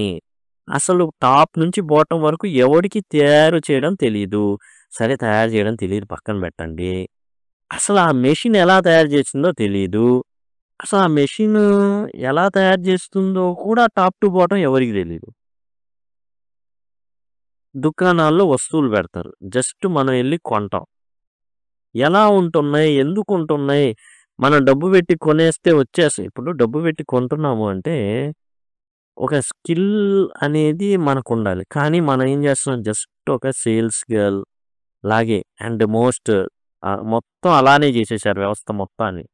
అసలు టాప్ నుంచి బాటమ్ వరకు ఎవడికి తయారు చేయడం తెలీదు. సరే తయారు చేయడం తెలీదు పక్కన పెట్టండి. అసలు ఆ మెషిన్ ఎలా తయారు చేసిందో తెలీదు. అసలు ఆ మెషిన్ ఎలా తయారు చేస్తుందో కూడా టాప్ టు బాటమ్ ఎవరికీ తెలీదు. దుకాణాల్లో వస్తువులు పెడతారు. జస్ట్ మనం ఎళ్లి కొంటాం. ఎలా ఉంటున్నాయి? ఎందుకు ఉంటున్నాయి? మనం డబ్బు పెట్టి కొనేస్తే వచ్చేస్తాయి. ఇప్పుడు డబ్బు పెట్టి కొంటున్నాము అంటే ఒక స్కిల్ అనేది మనకుండాలి. కానీ మనం ఏం చేస్తున్నాం జస్ట్ ఒక సేల్స్ గర్ల్ లాగే అండ్ మొత్తం అలానే చేసేసారు వ్యవస్థ మొత్తాన్ని.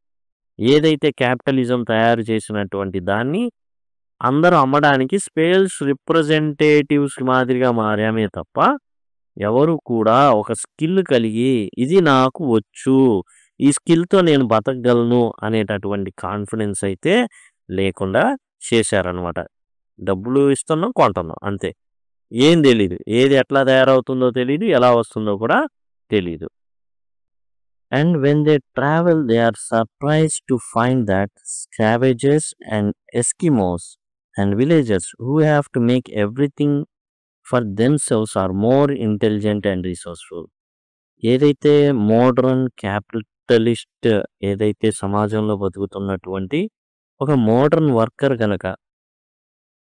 ఏదైతే క్యాపిటలిజం తయారు చేసినటువంటి దాన్ని అందరూ అమ్మడానికి సేల్స్ రిప్రజెంటేటివ్స్ మాదిరిగా మారామే తప్ప ఎవరు కూడా ఒక స్కిల్ కలిగి ఇది నాకు వచ్చు. ఈ స్కిల్‌తో నేను బతకగలను అనేటటువంటి కాన్ఫిడెన్స్ అయితే లేకుండా చేశారనమాట. డబ్బులు ఇస్తున్నాం, కొంటున్నాం అంతే. ఏం తెలీదు. ఏది ఎట్లా తయారవుతుందో తెలీదు. ఎలా వస్తుందో కూడా తెలీదు. And when they travel, they are surprised to find that scavengers and Eskimos and villagers who have to make everything for themselves are more intelligent and resourceful. ఏదైతే మోడర్న్ క్యాపిటలిస్ట్ ఏదైతే సమాజంలో బతుకుతున్నటువంటి ఒక మోడర్న్ వర్కర్ గనక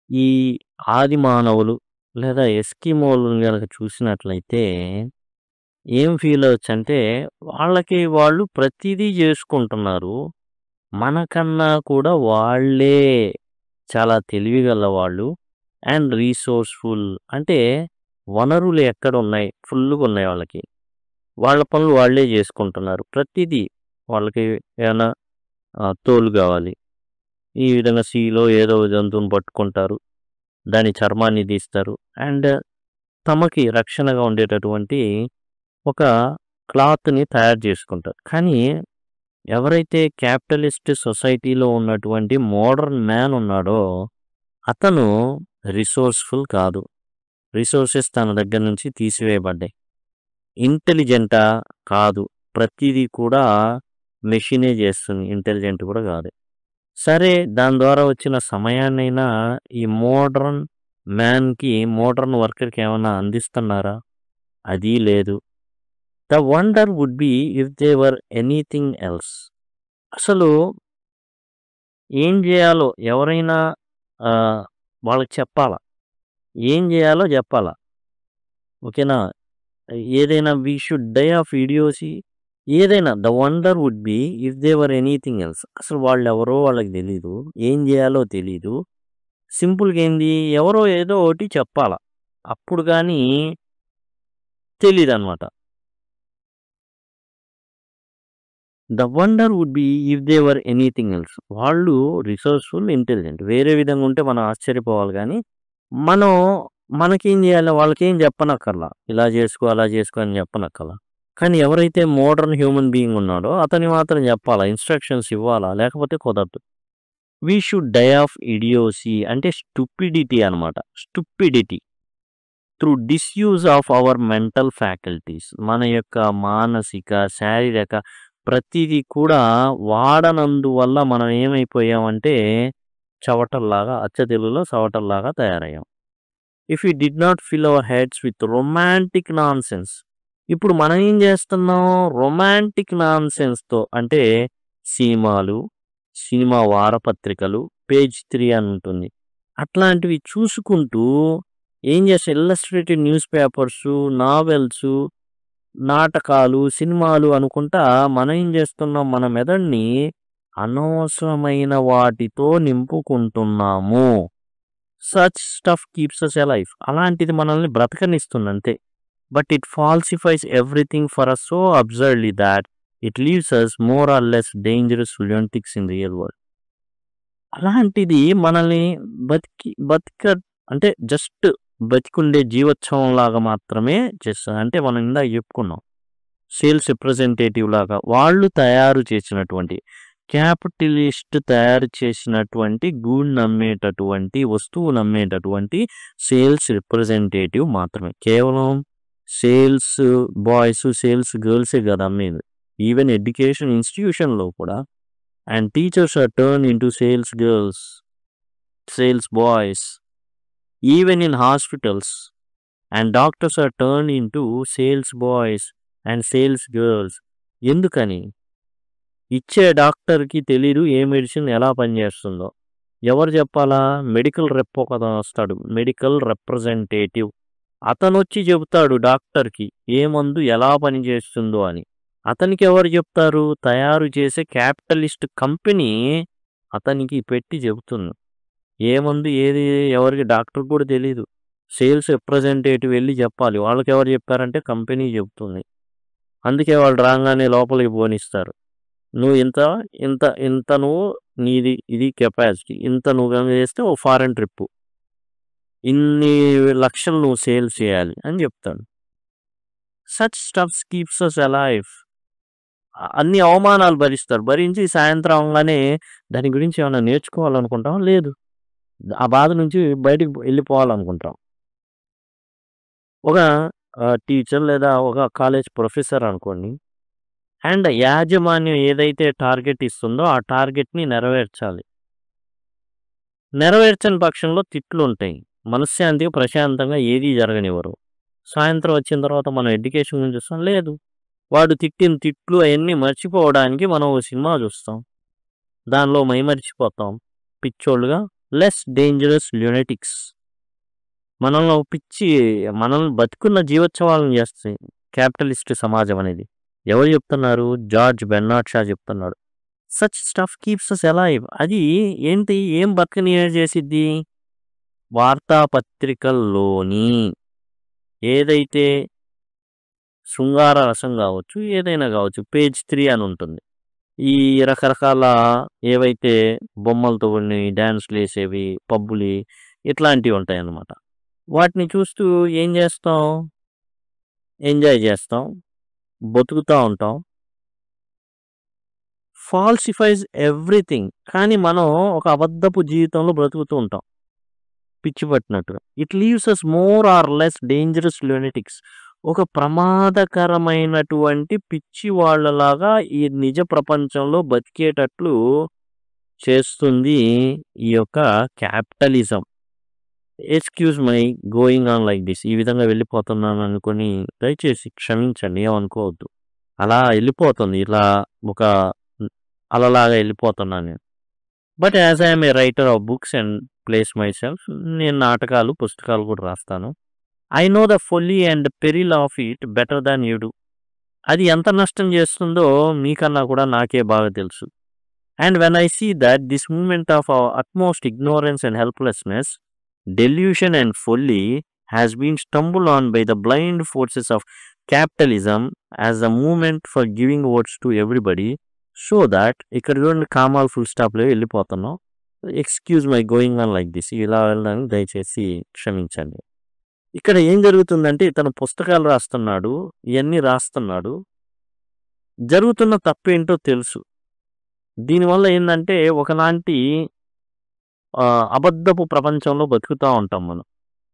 ఈ ఆది మానవులు లేదా ఎస్కిమోలను గనక చూసినట్లయితే ఏం ఫీల్ అవ్వచ్చంటే వాళ్ళు ప్రతిదీ చేసుకుంటున్నారు. మనకన్నా కూడా వాళ్ళే చాలా తెలివిగల వాళ్ళు అండ్ రీసోర్స్‌ఫుల్. అంటే వనరులు ఎక్కడున్నాయి? ఫుల్లుగా ఉన్నాయి వాళ్ళకి. వాళ్ళ పనులు వాళ్ళే చేసుకుంటున్నారు. ప్రతిదీ వాళ్ళకి ఏమన్నా తోలు కావాలి. ఈ విధంగా సీలో ఏదో జంతువుని పట్టుకుంటారు. దాని చర్మాన్ని తీస్తారు. అండ్ తమకి రక్షణగా ఉండేటటువంటి ఒక క్లాత్‌ని తయారు చేసుకుంటారు. కానీ ఎవరైతే క్యాపిటలిస్ట్ సొసైటీలో ఉన్నటువంటి మోడర్న్ మ్యాన్ ఉన్నాడో అతను రిసోర్స్‌ఫుల్ కాదు. రిసోర్సెస్ తన దగ్గర నుంచి తీసివేయబడ్డాయి. ఇంటెలిజెంటా? కాదు. ప్రతిదీ కూడా మెషినే చేస్తుంది. ఇంటెలిజెంట్ కూడా కాదు. సరే దాని ద్వారా వచ్చిన సమయాన్నైనా ఈ మోడ్రన్ మ్యాన్‌కి, మోడ్రన్ వర్కర్‌కి ఏమన్నా అందిస్తున్నారా? అదీ లేదు. The wonder would be if they were anything else. అసలు ఏం జేయాలో ఎవరైనా ఆహ్, వాళ్ళకి చెప్పాలా. ఏం జేయాలో జెప్పాలా. ఓకేనా? ఏదైనా we should die of idiocy ఏదైనా the wonder would be if they were anything else. అసలు వాళ్ళెవరో వాళ్ళకి తెలీదు. ఏం జేయాలో తెలీదు. సింపుల్‌గా ఏంది ఎవరో ఏదో ఒకటి చెప్పాల. అప్పుడు గానీ తెలీదనమాట. The wonder would be if they were anything else. వాళ్ళు రిసోర్స్‌ఫుల్, ఇంటెలిజెంట్. వేరే విధంగా ఉంటే మనం ఆశ్చర్యపోవాలి గానీ, మనం మనకేం జేయాలి వాళ్ళకేం జెప్పనక్కర్లా. ఇలా జేసుకో, అలా జేసుకో అని జెప్పనక్కర్లా. కానీ ఎవరైతే మోడర్న్ హ్యూమన్ బీయింగ్ ఉన్నాడో అతనికి మాత్రం జెప్పాలా. ఇన్‌స్ట్రక్షన్స్ ఇవ్వాలా. లేకపోతే కుదరదు. వి షుడ్ డై ఆఫ్ ఇడియోసీ అంటే స్టూపిడిటీ అనమాట. Stupidity. Through disuse of our mental faculties. మన యొక్క మానసిక, శారీరక ప్రతీది కూడా వాడనందువల్ల మనం ఏమైపోయామంటే చవటల్లాగా అచ్చ తెలుగులో చవటల్లాగా తయారయ్యాం. If we did not fill our heads with romantic nonsense. ఇప్పుడు మనం ఏం చేస్తున్నాం? రొమాంటిక్ నాన్‌సెన్స్‌తో అంటే సినిమాలు, సినిమా వారపత్రికలు, పేజ్ 3 అని ఉంటుంది. అట్లాంటివి చూసుకుంటూ ఏం చేస్తాం ఇల్లస్ట్రేటెడ్ న్యూస్ పేపర్సు, నావెల్సు, నాటకాలు, సినిమాలు అనుకుంటా మనం ఏం చేస్తున్నాం మన మెదడుని అనవసరమైన వాటితో నింపుకుంటున్నాము. Such stuff keeps us alive. అలాంటిది మనల్ని బ్రతకనిస్తుంది అంతే. But it falsifies everything for us so absurdly that it leaves us more or less dangerous lunatics in real world. అలాంటిది మనల్ని బతిక అంటే జస్ట్ బతికుండే జీవోత్సవంలాగా మాత్రమే చేస్తది. అంటే మనం ఇందాక చెప్పుకున్నాం. సేల్స్ రిప్రజెంటేటివ్ లాగా వాళ్ళు తయారు చేసినటువంటి క్యాపిటలిస్ట్ తయారు చేసినటువంటి గూడ్ని అమ్మేటటువంటి వస్తువుని అమ్మేటటువంటి సేల్స్ రిప్రజెంటేటివ్ మాత్రమే. కేవలం సేల్స్ బాయ్స్, సేల్స్ గర్ల్సే కదా అమ్మేది. ఈవెన్ ఎడ్యుకేషన్ ఇన్‌స్టిట్యూషన్‌లో కూడా and teachers are turned into sales girls, sales boys. Even in hospitals and doctors are turned into sales boys and sales girls. ఎందుకని? ఇచ్చే డాక్టర్‌కి తెలీదు ఏ మెడిసిన్ ఎలా పనిచేస్తుందో. ఎవరు చెప్పాలా? మెడికల్ రెప్ ఒకతను వస్తాడు. Medical representative. అతనొచ్చి చెబుతాడు డాక్టర్‌కి ఏ మందు ఎలా పనిచేస్తుందో అని. అతనికి ఎవరు చెప్తారు? తయారు చేసే క్యాపిటలిస్ట్ కంపెనీ అతనికి పెట్టి చెబుతుంది. ఏ మందు ఏది ఎవరికి డాక్టర్‌కి కూడా తెలీదు. సేల్స్ రిప్రజెంటేటివ్ వెళ్లి చెప్పాలి. వాళ్ళకెవరు చెప్పారంటే కంపెనీ చెబుతుంది. అందుకే వాళ్ళు రాంగానే లోపలికి పోనిస్తారు. నువ్వు ఇంత నువ్వు నీది ఇది కెపాసిటీ. ఇంత నువ్వు గనుక చేస్తే ఓ ఫారెన్ ట్రిప్పు. ఇన్ని లక్షలు నువ్వు సేల్స్ చేయాలి అని చెప్తాడు. Such stuffs keeps us alive. అన్ని అవమానాలు భరిస్తారు. భరించి సాయంత్రం అవ్వంగానే దాని గురించి ఏమన్నా నేర్చుకోవాలనుకుంటాం? లేదు. ఆ బాధ నుంచి బయటికి వెళ్ళిపోవాలనుకుంటాం. ఒక టీచర్ లేదా ఒక కాలేజ్ ప్రొఫెసర్ అనుకోండి. అండ్ యాజమాన్యం ఏదైతే టార్గెట్ ఇస్తుందో ఆ టార్గెట్‌ని నెరవేర్చాలి. నెరవేర్చని పక్షంలో తిట్లుంటాయి. మనశ్శాంతిగా, ప్రశాంతంగా ఏదీ జరగనివ్వరు. సాయంత్రం వచ్చిన తర్వాత మనం ఎడ్యుకేషన్ గురించి చూస్తాం. లేదు. వాడు తిట్టిన తిట్లు అయన్నీ మర్చిపోవడానికి మనం ఓ సినిమా చూస్తాం. దానిలో మైమరిచిపోతాం. పిచ్చోళ్ళుగా లెస్ డేంజరస్ లునాటిక్స్. మనల్ని బతికున్న జీవోత్సవాలను చేస్తాయి క్యాపిటలిస్ట్ సమాజం అనేది. ఎవరు చెప్తున్నారు? జార్జ్ బెర్నార్డ్ షా చెప్తున్నాడు. Such stuff keeps us alive. అది ఏంటి? ఏం బతకనియ చేసిద్ది? వార్తాపత్రికల్లోని ఏదైతే శృంగార రసం కావచ్చు, ఏదైనా కావచ్చు, పేజ్ 3 అని ఉంటుంది. ఈ రకరకాల ఏవైతే బొమ్మలతో కూడినవి, డాన్స్‌లేసేవి, పబ్బులి ఇట్లాంటివి ఉంటాయన్నమాట. వాటిని చూస్తూ ఏం చేస్తాం? ఎంజాయ్ చేస్తాం. బతుకుతా ఉంటాం. Falsifies everything. కానీ మనం ఒక అబద్ధపు జీవితంలో బ్రతుకుతూ ఉంటాం. పిచ్చి పట్టినట్టుగా. It leaves us more or less dangerous lunatics. ఒక ప్రమాదకరమైనటువంటి పిచ్చి వాళ్ళలాగా ఈ నిజ ప్రపంచంలో బతికేటట్లు చేస్తుంది ఈ యొక్క capitalism. Excuse my going on like this. ఈ విధంగా వెళ్ళిపోతున్నాను అనుకోని దయచేసి క్షమించండి. ఏమనుకోవద్దు. అలా ఎళ్ళిపోతుంది. ఇలా ఒక అలలాగా ఎళ్ళిపోతున్నాను నేను. But as I am a writer of books and plays myself, నేను నాటకాలు, పుస్తకాలు కూడా రాస్తాను. I know the folly and peril of it better than you do. అది ఎంత నష్టం చేస్తుందో మీకన్నా కూడా నాకే బాగా తెలుసు. And when I see that this moment of utmost ignorance and helplessness, delusion and folly has been stumbled on by the blind forces of capitalism as a movement for giving votes to everybody, so that ఇక్కడ చూడండి కామాలు full స్టాప్‌లో వెళ్ళిపోతున్నాం. Excuse my going on like this. ఇలా వెళ్ళడానికి దయచేసి క్షమించండి. ఇక్కడ ఏం జరుగుతుందంటే ఇతను పుస్తకాలు రాస్తున్నాడు. ఇయన్నీ రాస్తున్నాడు. జరుగుతున్న తప్పేంటో తెలుసు. దీనివల్ల ఏందంటే ఒకలాంటి అబద్ధపు ప్రపంచంలో బతుకుతా ఉంటాం మనం.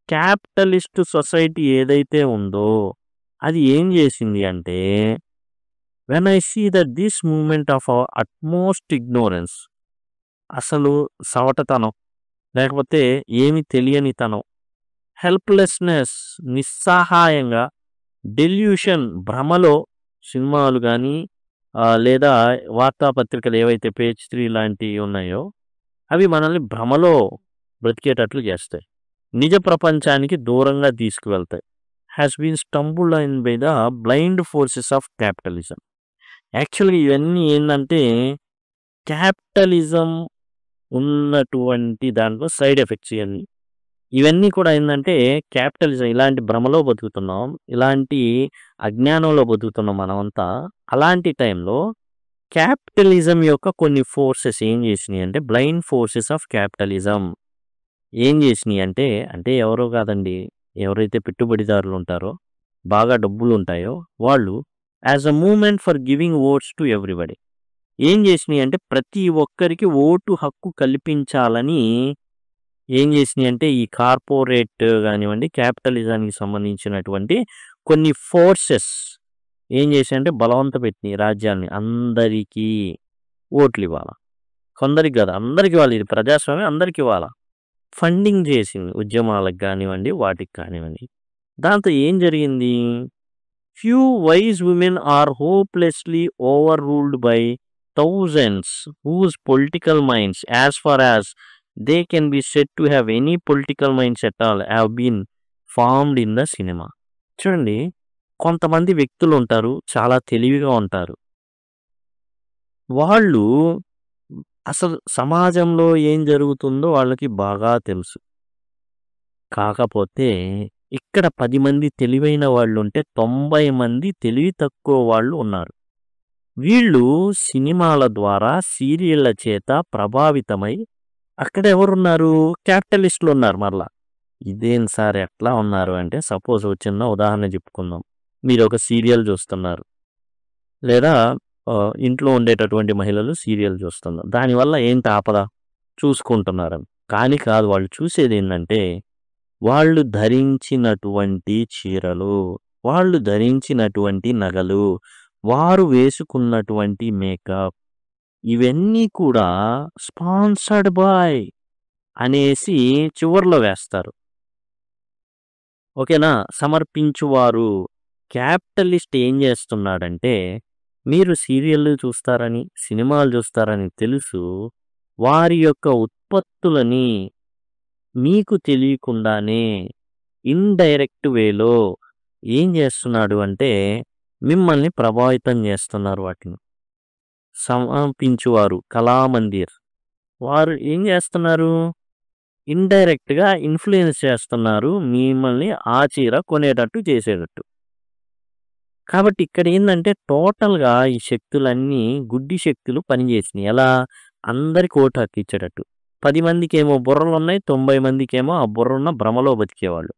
క్యాపిటలిస్ట్ సొసైటీ ఏదైతే ఉందో అది ఏం చేసింది అంటే, when I see that this moment of utmost ignorance, అసలు సవటతనం, లేకపోతే ఏమి తెలియనితనం, హెల్ప్‌లెస్‌నెస్, నిస్సహాయంగా, డెల్యూషన్, భ్రమలో సినిమాలు కానీ లేదా వార్తాపత్రికలు ఏవైతే పేజ్ 3 లాంటివి ఉన్నాయో అవి మనల్ని భ్రమలో బ్రతికేటట్లు చేస్తాయి. నిజ ప్రపంచానికి దూరంగా తీసుకువెళ్తాయి. Has been stumbled in by the blind forces of capitalism. యాక్చువల్‌గా ఇవన్నీ ఏందంటే క్యాపిటలిజం ఉన్నటువంటి దాంట్లో సైడ్ ఎఫెక్ట్స్ ఇవన్నీ. ఇవన్నీ కూడా ఏందంటే క్యాపిటలిజం ఇలాంటి భ్రమలో బతుకుతున్నాం. ఇలాంటి అజ్ఞానంలో బతుకుతున్నాం మనమంతా. అలాంటి టైంలో క్యాపిటలిజం యొక్క కొన్ని ఫోర్సెస్ ఏం చేసినాయి అంటే, బ్లైండ్ ఫోర్సెస్ ఆఫ్ క్యాపిటలిజం ఏం చేసినాయి అంటే, ఎవరో కాదండి, ఎవరైతే పెట్టుబడిదారులు ఉంటారో, బాగా డబ్బులు ఉంటాయో వాళ్ళు as a movement for giving votes to everybody ఏం చేసినాయి అంటే ప్రతి ఒక్కరికి ఓటు హక్కు కల్పించాలని ఏం చేసినాయి అంటే ఈ కార్పొరేట్ కానివ్వండి, క్యాపిటలిజానికి సంబంధించినటువంటి కొన్ని ఫోర్సెస్ ఏం చేశాయంటే బలవంత పెట్టినాయి రాజ్యాన్ని. అందరికీ ఓట్లు ఇవ్వాలా, కొందరికి కాదు అందరికి ఇవ్వాలి. ఇది ప్రజాస్వామ్యం, అందరికి ఇవ్వాలా. ఫండింగ్ చేసింది ఉద్యమాలకు కానివ్వండి, వాటికి కానివ్వండి. దాంతో ఏం జరిగింది, few wise women are hopelessly overruled by thousands whose political minds as far as they can be said to have any political minds at all have been formed in the cinema. చూడండి, కొంతమంది వ్యక్తులు ఉంటారు, చాలా తెలివిగా ఉంటారు. వాళ్ళు అసలు సమాజంలో ఏం జరుగుతుందో వాళ్ళకి బాగా తెలుసు. కాకపోతే ఇక్కడ 10 మంది తెలివైన వాళ్ళుంటే 90 మంది తెలివి తక్కువ వాళ్ళు ఉన్నారు. వీళ్ళు సినిమాల ద్వారా, సీరియళ్ళ చేత ప్రభావితమై అక్కడ ఎవరున్నారు, క్యాపిటలిస్టులు ఉన్నారు. మరలా ఇదేం సార్ ఎట్లా ఉన్నారు అంటే, సపోజ్ ఒక చిన్న ఉదాహరణ చెప్పుకుందాం. మీరు ఒక సీరియల్ చూస్తున్నారు, లేదా ఇంట్లో ఉండేటటువంటి మహిళలు సీరియల్ చూస్తున్నారు. దానివల్ల ఏంటి ఆపద, చూసుకుంటున్నారని. కానీ కాదు, వాళ్ళు చూసేది ఏంటంటే వాళ్ళు ధరించినటువంటి చీరలు, వాళ్ళు ధరించినటువంటి నగలు, వారు వేసుకున్నటువంటి మేకప్, ఇవన్నీ కూడా స్పాన్సర్డ్ బై అనేసి చివర్లో వేస్తారు. ఓకేనా, సమర్పించువారు. క్యాపిటలిస్ట్ ఏం చేస్తున్నాడంటే, మీరు సీరియళ్ళు చూస్తారని, సినిమాలు చూస్తారని తెలుసు, వారి యొక్క ఉత్పత్తులని మీకు తెలియకుండానే ఇండైరెక్ట్ వేలో ఏం చేస్తున్నాడు అంటే మిమ్మల్ని ప్రభావితం చేస్తున్నారు. వాటిని సమర్పించువారు, కళామందిర్ వారు ఏం చేస్తున్నారు, ఇండైరెక్ట్గా ఇన్ఫ్లుయెన్స్ చేస్తున్నారు మిమ్మల్ని ఆ చీర కొనేటట్టు చేసేటట్టు. కాబట్టి ఇక్కడ ఏంటంటే టోటల్గా ఈ శక్తులన్నీ గుడ్డి శక్తులు పనిచేసినాయి. ఎలా, అందరికి ఓటు హక్కు ఇచ్చేటట్టు. 10 మందికేమో బుర్రలు ఉన్నాయి, 90 మందికేమో ఆ బుర్రున్న భ్రమలో బతికేవాళ్ళు.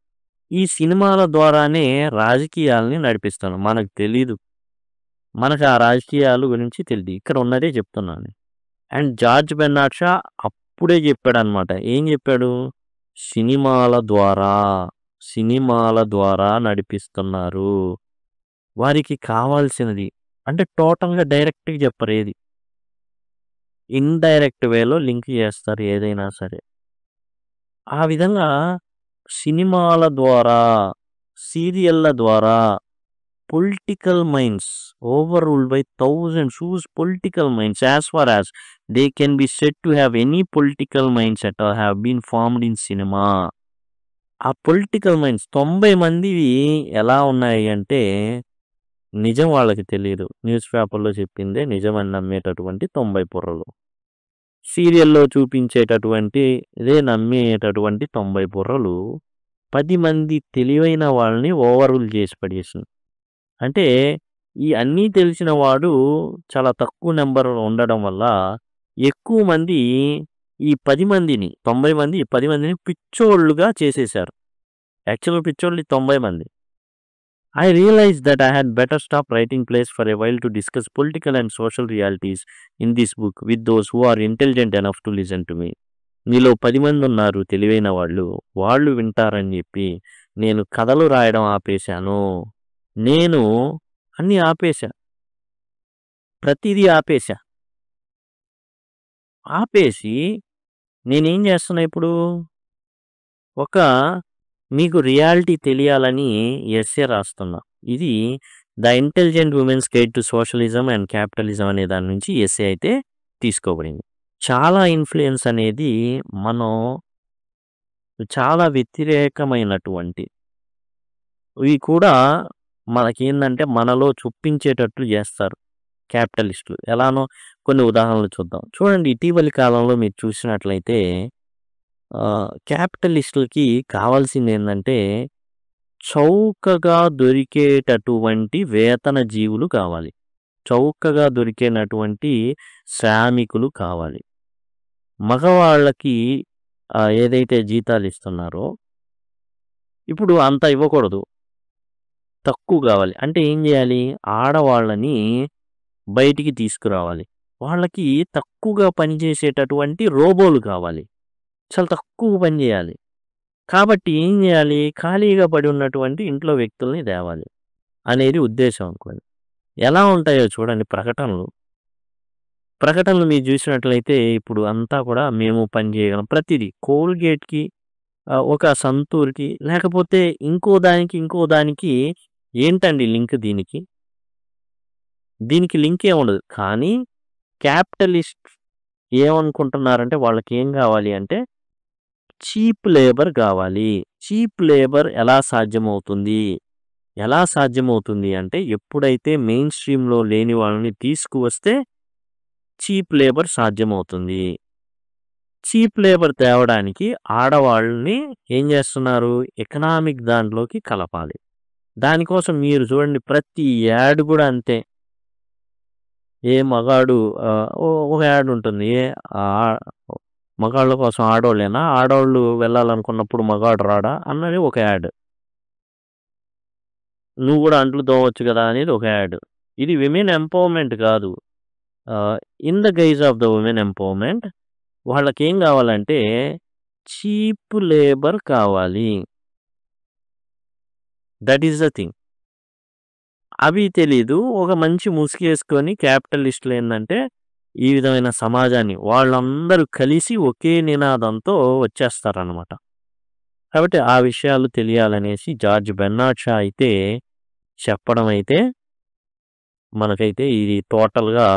ఈ సినిమాల ద్వారానే రాజకీయాలని నడిపిస్తాను. మనకు తెలీదు, మనకు ఆ రాజకీయాల గురించి తెలియదు. ఇక్కడ ఉన్నదే చెప్తున్నాను. అండ్ జార్జ్ బెర్నార్డ్ షా అప్పుడే చెప్పాడు అనమాట. ఏం చెప్పాడు, సినిమాల ద్వారా నడిపిస్తున్నారు. వారికి కావాల్సినది అంటే టోటల్గా డైరెక్ట్గా చెప్పరు ఏది. ఇండైరెక్ట్ వేలో లింక్ చేస్తారు ఏదైనా సరే. ఆ విధంగా సినిమాల ద్వారా, సీరియళ్ళ ద్వారా political minds overruled by thousands whose political minds, as far as they can be said to have any political minds at all, have been formed in cinema. ఆ పొలిటికల్ మైండ్స్ 90 మందివి ఎలా ఉన్నాయి అంటే నిజం వాళ్ళకి తెలియదు. న్యూస్ పేపర్‌లో చెప్పిందే నిజమని నమ్మేటటువంటి 90 బుర్రలు. సీరియల్‌లో చూపించేటటువంటి ఇదే నమ్మేటటువంటి 90 బుర్రలు 10 మంది తెలివైన వాళ్ళని ఓవర్‌రూల్ చేసి పడేసింది. అంటే ఈ అన్నీ తెలిసిన వాడు చాలా తక్కువ నంబర్ ఉండడం వల్ల ఎక్కువ మంది ఈ 10 మందిని 90 మంది ఈ 10 మందిని పిచ్చోళ్ళుగా చేసేశారు. యాక్చువల్‌గా పిచ్చోళ్ళు 90 మంది. I realized that I had better stop writing plays for a while to discuss political and social realities in this book with those who are intelligent enough to listen to me. మీలో 10 మంది ఉన్నారు తెలివైన వాళ్ళు. వాళ్ళు వింటారని చెప్పి నేను కథలు రాయడం ఆపేశాను. నేను అన్నీ ఆపేశా. ప్రతిదీ ఆపేశా. ఆపేసి నేనేం చేస్తున్నా ఇప్పుడు? ఒక మీకు రియాలిటీ తెలియాలని ఎస్సే రాస్తున్నా. ఇది 'the intelligent women's guide to socialism and capitalism' అనే దాని నుంచి ఎస్సే అయితే తీసుకోబడింది. చాలా ఇన్‌ఫ్లూయెన్స్ అనేది మనం చాలా వ్యతిరేకమైనటువంటి ఇవి కూడా మనకేందంటే మనలో చొప్పించేటట్లు చేస్తారు క్యాపిటలిస్టులు. ఎలానో కొన్ని ఉదాహరణలు చూద్దాం. చూడండి ఇటీవలి కాలంలో మీరు చూసినట్లయితే క్యాపిటలిస్టులకి కావాల్సిందేందంటే చౌకగా దొరికేటటువంటి వేతన జీవులు కావాలి. చౌకగా దొరికేటటువంటి శ్రామికులు కావాలి. మగవాళ్ళకి ఏదైతే జీతాలు ఇస్తున్నారో ఇప్పుడు అంత ఇవ్వకూడదు. తక్కువ కావాలి. అంటే ఏం చేయాలి? ఆడవాళ్ళని బయటికి తీసుకురావాలి. వాళ్ళకి తక్కువగా పనిచేసేటటువంటి రోబోలు కావాలి. చాలా తక్కువ పని చేయాలి. కాబట్టి ఏం చేయాలి? ఖాళీగా పడి ఉన్నటువంటి ఇంట్లో వ్యక్తుల్ని తేవాలి అనేది ఉద్దేశం అనుకోండి. ఎలా ఉంటాయో చూడండి ప్రకటనలు. ప్రకటనలు మీరు చూసినట్లయితే ఇప్పుడు అంతా కూడా మేము పని చేయగలం. ప్రతిదీ కోల్గేట్‌కి ఒక సంతూర్‌కి లేకపోతే ఇంకో దానికి ఏంటండి లింక్ దీనికి? దీనికి లింక్ ఏముండదు. కానీ క్యాపిటలిస్ట్ ఏమనుకుంటున్నారంటే వాళ్ళకేం కావాలి అంటే చీప్ లేబర్ కావాలి. చీప్ లేబర్ ఎలా సాధ్యమవుతుంది అంటే ఎప్పుడైతే మెయిన్ స్ట్రీమ్‌లో లేని వాళ్ళని తీసుకువస్తే చీప్ లేబర్ సాధ్యమవుతుంది. చీప్ లేబర్ తేవడానికి ఆడవాళ్ళని ఏం చేస్తున్నారు? ఎకనామిక్ దాంట్లోకి కలపాలి. దానికోసం మీరు చూడండి ప్రతి యాడ్ కూడా అంతే. ఏ మగాడు ఒక యాడ్ ఉంటుంది. మగాళ్ళ కోసం ఆడోళ్ళేనా? ఆడోళ్ళు వెళ్ళాలనుకున్నప్పుడు మగాడు రాడా? అన్నది ఒక యాడ్. నువ్వు కూడా అంట్లు తోమొచ్చు కదా అనేది ఒక యాడ్. ఇది విమెన్ ఎంపవర్‌మెంట్ కాదు. In the guys of the women empowerment వాళ్ళకేం కావాలంటే చీప్ లేబర్ కావాలి. That is the thing. అవి తెలీదు. ఒక మంచి ముసుగేసుకొని క్యాపిటలిస్టులు ఏందంటే ఈ విధమైన సమాజాన్ని వాళ్ళందరూ కలిసి ఒకే నినాదంతో వచ్చేస్తారనమాట. కాబట్టి ఆ విషయాలు తెలియాలనేసి జార్జ్ బెర్నార్డ్ షా అయితే చెప్పడం అయితే మనకైతే ఇది టోటల్‌గా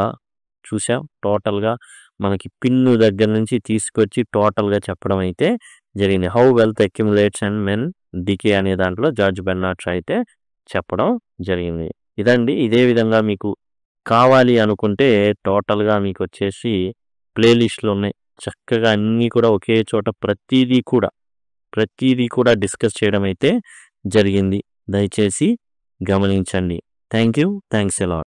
చూసాం. టోటల్‌గా మనకి పిన్ను దగ్గర నుంచి తీసుకొచ్చి టోటల్‌గా చెప్పడం అయితే జరిగింది. How wealth accumulates and men decay అనే దాంట్లో జార్జ్ బెర్నార్డ్ షా అయితే చెప్పడం జరిగింది. ఇదండి. ఇదే విధంగా మీకు కావాలి అనుకుంటే టోటల్‌గా మీకొచ్చేసి ప్లేలిస్ట్‌లు ఉన్నాయి. చక్కగా అన్నీ కూడా ఒకే చోట ప్రతీదీ కూడా డిస్కస్ చేయడం అయితే జరిగింది. దయచేసి గమనించండి. Thank you. Thanks a lot.